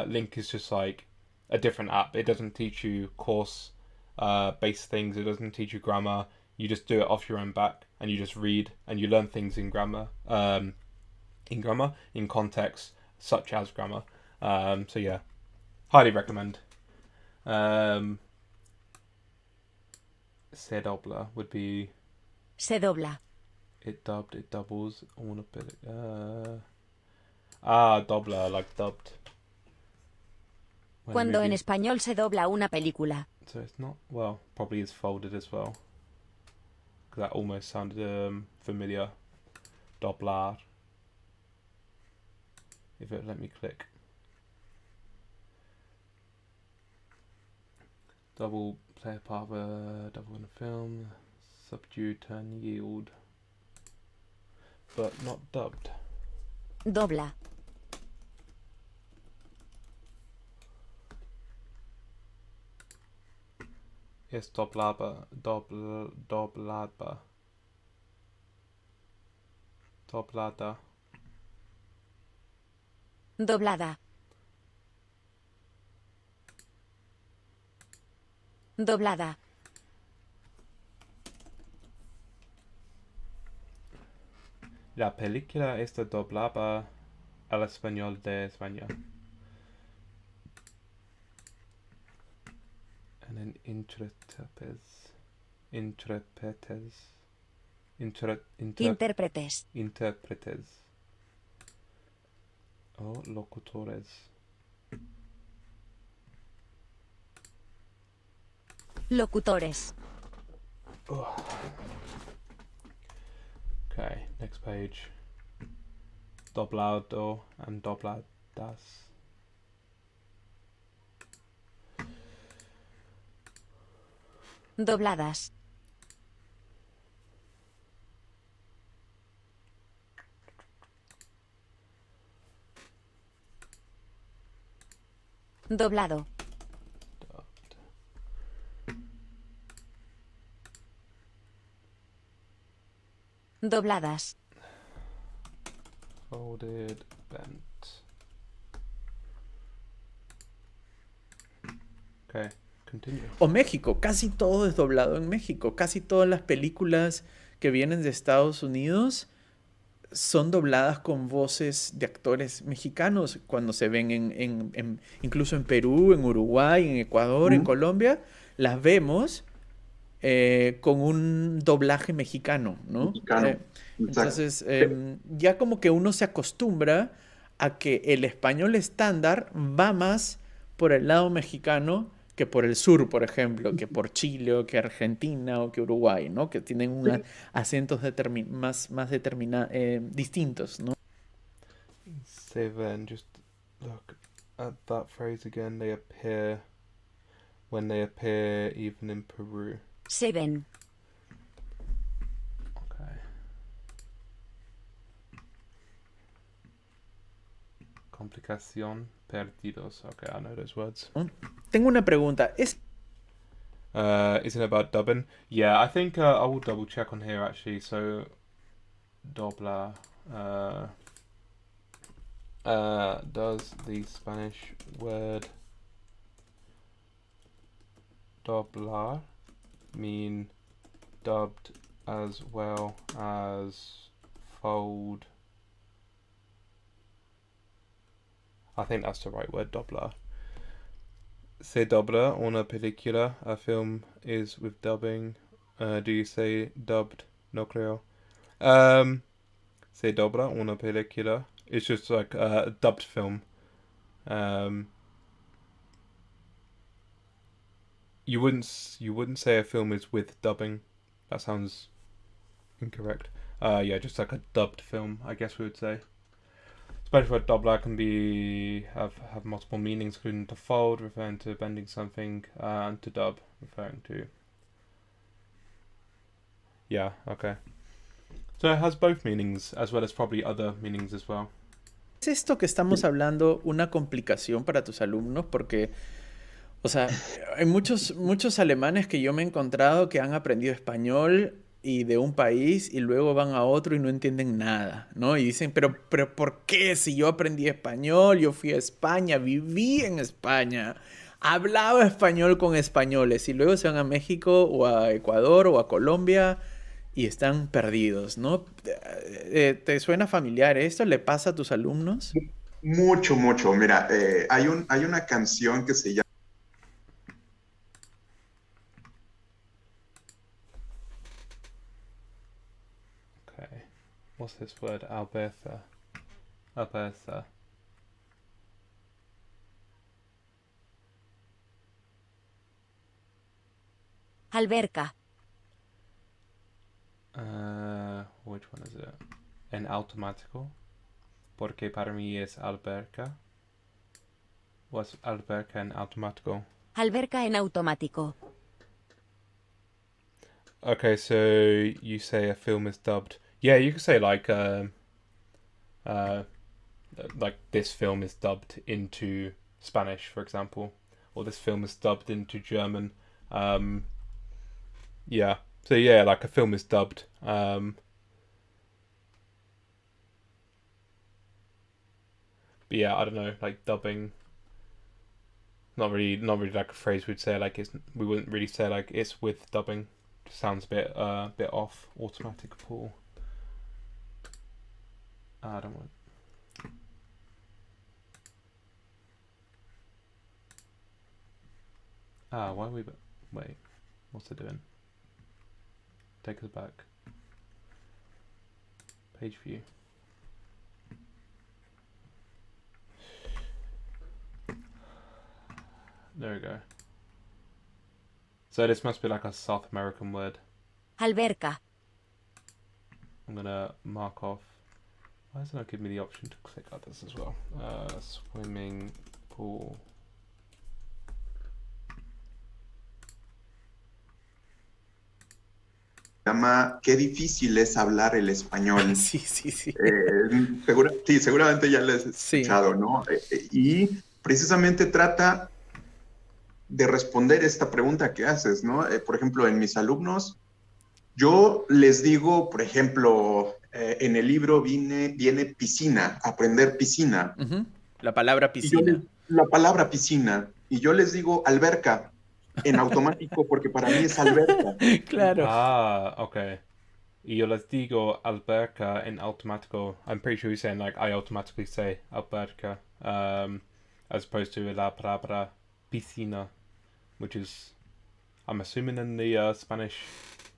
Link is just like a different app. It doesn't teach you course based things, it doesn't teach you grammar. You just do it off your own back and you just read and you learn things in grammar, in context, such as grammar. So, yeah, highly recommend. Se dobla would be Se dobla. it dubbed, it doubles. I want to put it. Dobla, like dubbed. When a Cuando en movie- español se dobla una película. So it's not, well, probably is folded as well. Because that almost sounded familiar. Doblar. If it let me click. Double play a part of a double in a film. Subdue, turn, yield. But not dubbed. Dobla. Yes, doblaba. Doblada. Doblada. Doblada. Doblada. La película está doblada al español de España. And then intérpretes. Intérpretes. Intérpretes. O locutores. Locutores. Okay, next page. Doblado and dobladas. Dobladas. Doblado. Dubbed. Dobladas. Folded, bent. Okay, continue. O México, casi todo es doblado en México. Casi todas las películas que vienen de Estados Unidos son dobladas con voces de actores mexicanos cuando se ven incluso en Perú, en Uruguay, en Ecuador, en Mm. Colombia, las vemos con un doblaje mexicano, ¿no? Mexicano. Exacto. Entonces, ya como que uno se acostumbra a que el español estándar va más por el lado mexicano que por el sur, por ejemplo, que por Chile o que Argentina o que Uruguay, ¿no? Que tienen unos acentos distintos, ¿no? Seven, just look at that phrase again. They appear when they appear even in Peru. Se ven. Okay. Complicación, perdidos. Okay, I know those words. Tengo una pregunta. Isn't it about dubbing? Yeah, I think I will double check on here actually. So, dobla. Does the Spanish word doblar mean dubbed as well as fold? I think that's the right word, doblar. Se dobla una película, a film is with dubbing. Do you say dubbed? No creo. Se dobla una película. It's just like a dubbed film. you wouldn't say a film is with dubbing. That sounds incorrect. Yeah, just like a dubbed film, I guess we would say. Spanish word doblar can have multiple meanings, including to fold, referring to bending something, and to dub, referring to. Yeah, okay. So it has both meanings, as well as probably other meanings as well. ¿Es esto que estamos hablando una complicación para tus alumnos? Porque, o sea, hay muchos alemanes que yo me he encontrado que han aprendido español y de un país y luego van a otro y no entienden nada, ¿no? Y dicen, pero ¿por qué? Si yo aprendí español, yo fui a España, viví en España, hablaba español con españoles y luego se van a México o a Ecuador o a Colombia y están perdidos, ¿no? ¿Te suena familiar esto? ¿Le pasa a tus alumnos? Mucho, mucho. Mira, hay una canción que se llama Okay. What's this word? Alberta. Alberta. Alberca. Which one is it? En automático. Porque para mí es alberca. What's alberca en automático? Alberca en automático. Okay, so you say a film is dubbed. Yeah, you could say like this film is dubbed into Spanish, for example, or this film is dubbed into German. Yeah. So yeah, like a film is dubbed. But yeah, I don't know, like dubbing. Not really like a phrase we'd say like it's. We wouldn't really say like it's with dubbing. Just sounds a bit off. Automatic pull. I don't want. Why are we? Wait, what's it doing? Take us back. Page view. There we go. So this must be like a South American word. Alberca. I'm gonna mark off. Why does it not give me the option to click others as well? Swimming pool. llama Qué difícil es hablar el español. Sí. Seguramente ya lo has escuchado, ¿no? Y precisamente trata de responder esta pregunta que haces, ¿no? Por ejemplo, en mis alumnos, yo les digo, por ejemplo, en el libro viene piscina, aprender piscina. Uh-huh. La palabra piscina. La palabra piscina. Y yo les digo alberca en automático porque para mí es alberca. Claro. Okay. Y yo les digo alberca en automático. I'm pretty sure you're saying like I automatically say alberca, as opposed to la palabra piscina, which is, I'm assuming, in the Spanish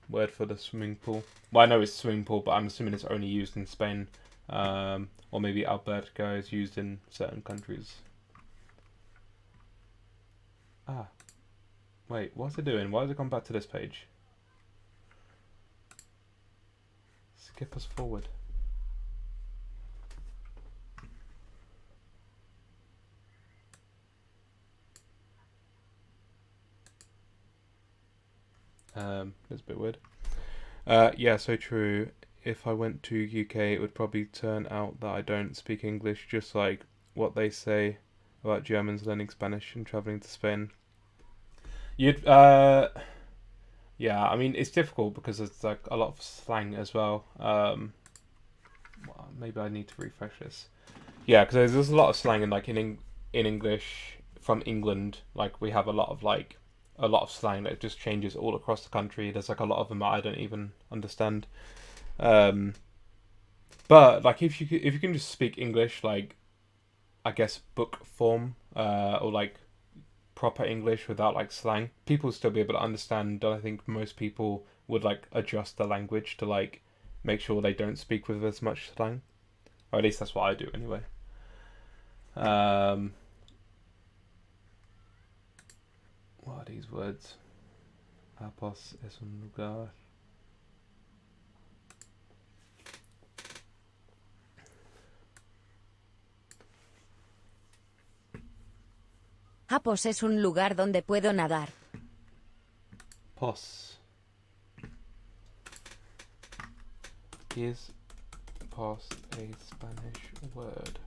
word for the swimming pool. Well, I know it's swimming pool, but I'm assuming it's only used in Spain, or maybe alberca is used in certain countries. Wait, what's it doing? Why has it gone back to this page? Skip us forward. It's a bit weird. Yeah, so true. If I went to UK, it would probably turn out that I don't speak English, just like what they say about Germans learning Spanish and traveling to Spain. Yeah, I mean, it's difficult because there's like a lot of slang as well. Well, maybe I need to refresh this. Yeah, because there's a lot of slang in English from England. Like we have a lot of slang that just changes all across the country. There's like a lot of them that I don't even understand. But like if you can just speak English, like I guess book form, or like proper English without like slang, people would still be able to understand. I think most people would like adjust the language to like make sure they don't speak with as much slang, or at least that's what I do anyway. What are these words? Apos es un lugar. Apos es un lugar donde puedo nadar. Pos. Is pos a Spanish word?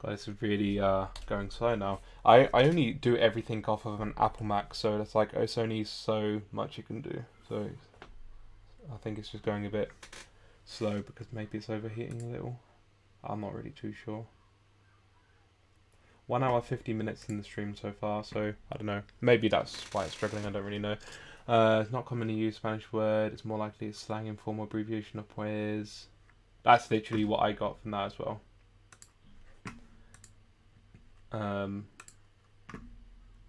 God, this is really going slow now. I only do everything off of an Apple Mac, so it's like it's only so much you can do. So I think it's just going a bit slow because maybe it's overheating a little. I'm not really too sure. 1 hour 50 minutes in the stream so far, so I don't know. Maybe that's why it's struggling, I don't really know. It's not commonly used Spanish word. It's more likely a slang informal abbreviation of pues. That's literally what I got from that as well.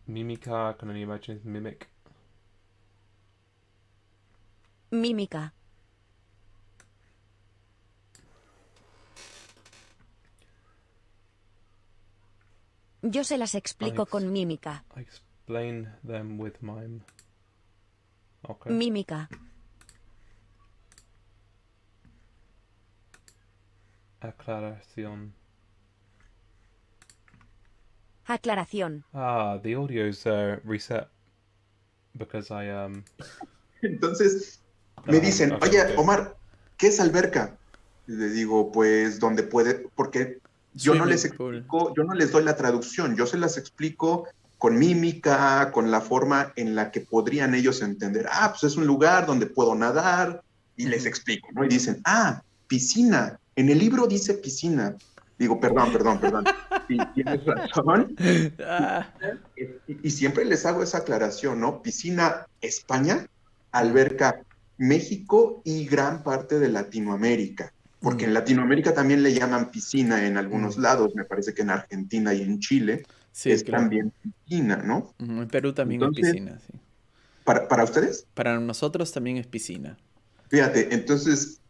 Mímica, I can only imagine it's mimic. Mímica. Yo se las explico con mímica. I explain them with mime. Okay. Mímica. Aclaración. Aclaración. Ah, the audio's reset because I Entonces me dicen, okay, oye, okay. Omar, ¿qué es alberca? Y le digo, pues donde puede, porque yo no les Swimming pool. explico, yo no les doy la traducción, yo se las explico con mímica, con la forma en la que podrían ellos entender. Ah, pues es un lugar donde puedo nadar, y les explico, ¿no? Y dicen, ah, piscina, en el libro dice piscina. Digo, perdón. Y tienes razón. Ah, Y siempre les hago esa aclaración, ¿no? Piscina, España, alberca, México y gran parte de Latinoamérica. Porque en Latinoamérica también le llaman piscina en algunos lados, me parece que en Argentina y en Chile sí, es claro. también piscina, ¿no? En Perú también Entonces, es piscina, sí. ¿Para ustedes? Para nosotros también es piscina. Fíjate, entonces,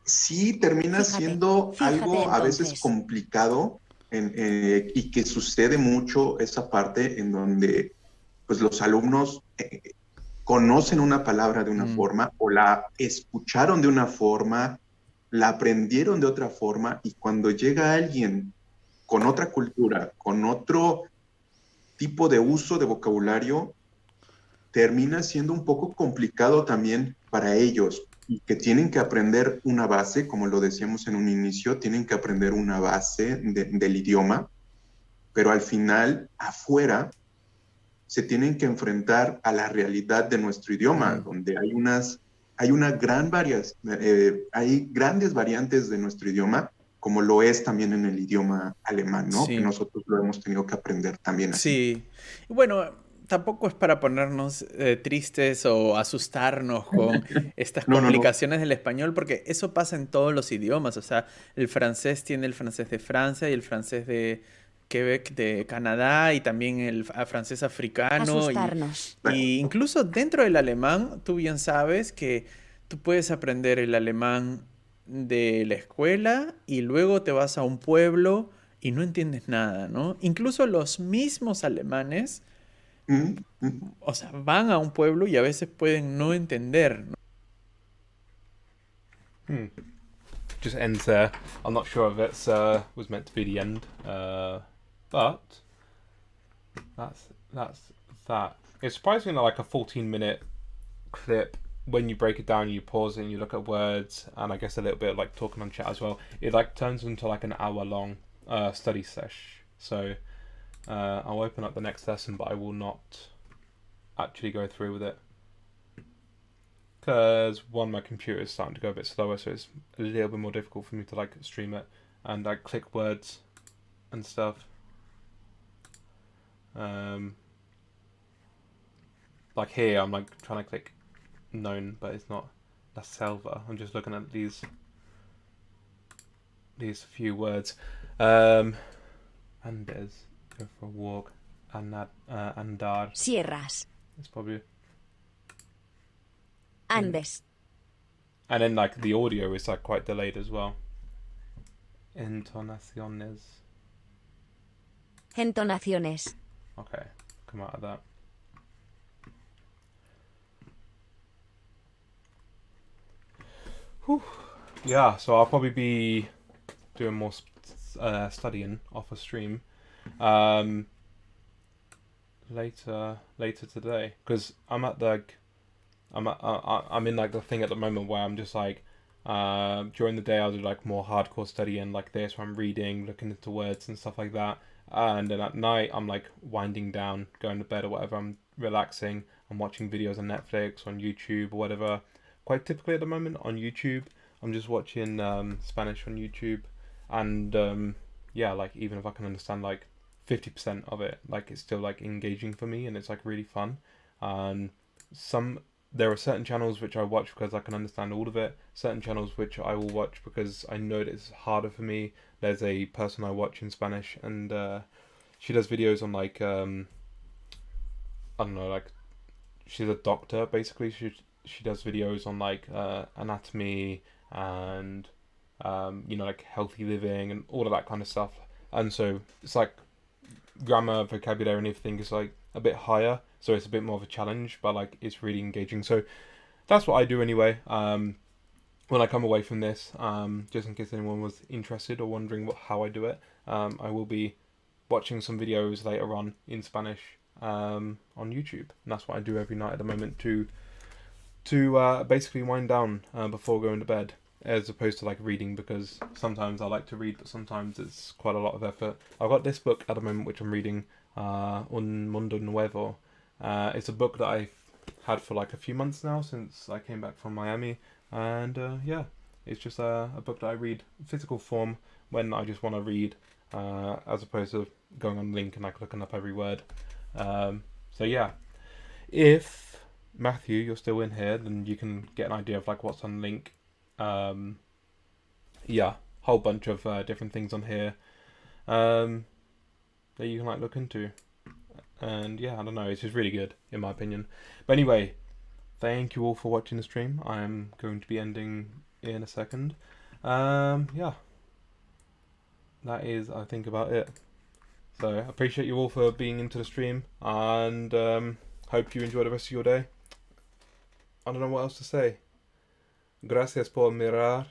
sí termina Fíjate, siendo algo a veces entonces. complicado y que sucede mucho esa parte en donde pues los alumnos conocen una palabra de una forma o la escucharon de una forma, la aprendieron de otra forma y cuando llega alguien con otra cultura, con otro tipo de uso de vocabulario, termina siendo un poco complicado también para ellos y que tienen que aprender una base, como lo decíamos en un inicio, tienen que aprender una base del idioma, pero al final, afuera, se tienen que enfrentar a la realidad de nuestro idioma, donde hay grandes variantes de nuestro idioma, como lo es también en el idioma alemán, ¿no? Sí. Que nosotros lo hemos tenido que aprender también así. Sí. Y bueno, tampoco es para ponernos tristes o asustarnos con estas No. complicaciones del español, porque eso pasa en todos los idiomas. O sea, el francés tiene el francés de Francia y el francés de Quebec, de Canadá, y también el francés africano. Asustarnos. Y incluso dentro del alemán, tú bien sabes que tú puedes aprender el alemán de la escuela y luego te vas a un pueblo y no entiendes nada, ¿no? Incluso los mismos alemanes, o sea, van a un pueblo y a veces pueden no entender, ¿no? Just ends there. I'm not sure if it's was meant to be the end, but that's that. It's surprisingly like a 14-minute clip. When you break it down, you pause it and you look at words, and I guess a little bit of like talking on chat as well. It like turns into like an hour-long study sesh. So I'll open up the next lesson, but I will not actually go through with it. Because one, my computer is starting to go a bit slower, so it's a little bit more difficult for me to like stream it and like click words and stuff. Like here, I'm like trying to click known, but it's not La Selva. I'm just looking at these few words. Andes, go for a walk. Andar. Sierras. It's probably. Andes. And then like the audio is like quite delayed as well. Entonaciones. Entonaciones. Okay, come out of that. Whew. Yeah, so I'll probably be doing more studying off a stream later today, because I'm at the I'm in like the thing at the moment where I'm just like during the day I'll do like more hardcore studying like this, where I'm reading, looking into words and stuff like that, and then at night I'm like winding down, going to bed or whatever. I'm relaxing, I'm watching videos on Netflix, on YouTube or whatever. Quite typically at the moment on YouTube I'm just watching Spanish on YouTube, and yeah, like even if I can understand like 50% of it, like it's still like engaging for me and it's like really fun. And there are certain channels which I watch because I can understand all of it, certain channels which I will watch because I know that it's harder for me. There's a person I watch in Spanish, and she does videos on like I don't know, like she's a doctor basically. She does videos on like anatomy and you know, like healthy living and all of that kind of stuff. And so it's like grammar, vocabulary and everything is like a bit higher, so it's a bit more of a challenge, but like it's really engaging. So that's what I do anyway when I come away from this, just in case anyone was interested or wondering how I do it. I will be watching some videos later on in Spanish on YouTube, and that's what I do every night at the moment to basically wind down before going to bed, as opposed to like reading, because sometimes I like to read but sometimes it's quite a lot of effort. I've got this book at the moment which I'm reading, Un Mundo Nuevo. It's a book that I've had for like a few months now since I came back from Miami, and yeah, it's just a book that I read in physical form when I just want to read, as opposed to going on link and like looking up every word. So yeah, if Matthew, you're still in here, then you can get an idea of like what's on link. Yeah, whole bunch of different things on here that you can like look into, and yeah, I don't know, it's just really good in my opinion. But anyway, thank you all for watching the stream. I am going to be ending in a second. Yeah, that is I think about it. So I appreciate you all for being into the stream, and hope you enjoy the rest of your day. I don't know what else to say. Gracias por mirar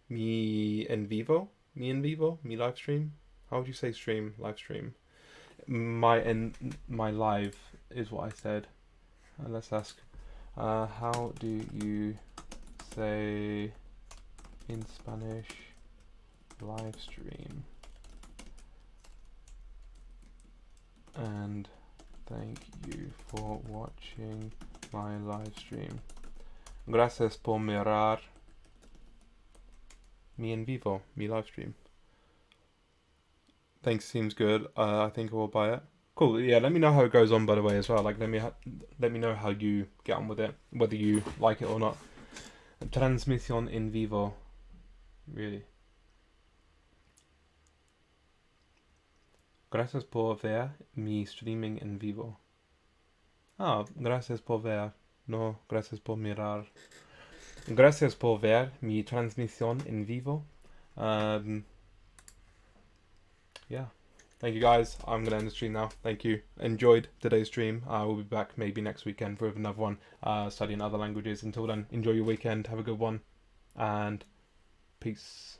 mi en vivo, mi live stream. How would you say stream? Live stream. My live is what I said. Let's ask. How do you say in Spanish live stream? And thank you for watching my live stream. Gracias por mirar mi en vivo, mi live stream. Thanks, seems good. I think I will buy it. Cool. Yeah, let me know how it goes on, by the way, as well. Like, let me know how you get on with it, whether you like it or not. Transmisión en vivo. Really. Gracias por ver mi streaming en vivo. Ah, gracias por ver. No, gracias por mirar. Gracias por ver mi transmisión en vivo. Yeah. Thank you guys. I'm going to end the stream now. Thank you. Enjoyed today's stream. I will be back maybe next weekend for another one, studying other languages. Until then, enjoy your weekend. Have a good one. And peace.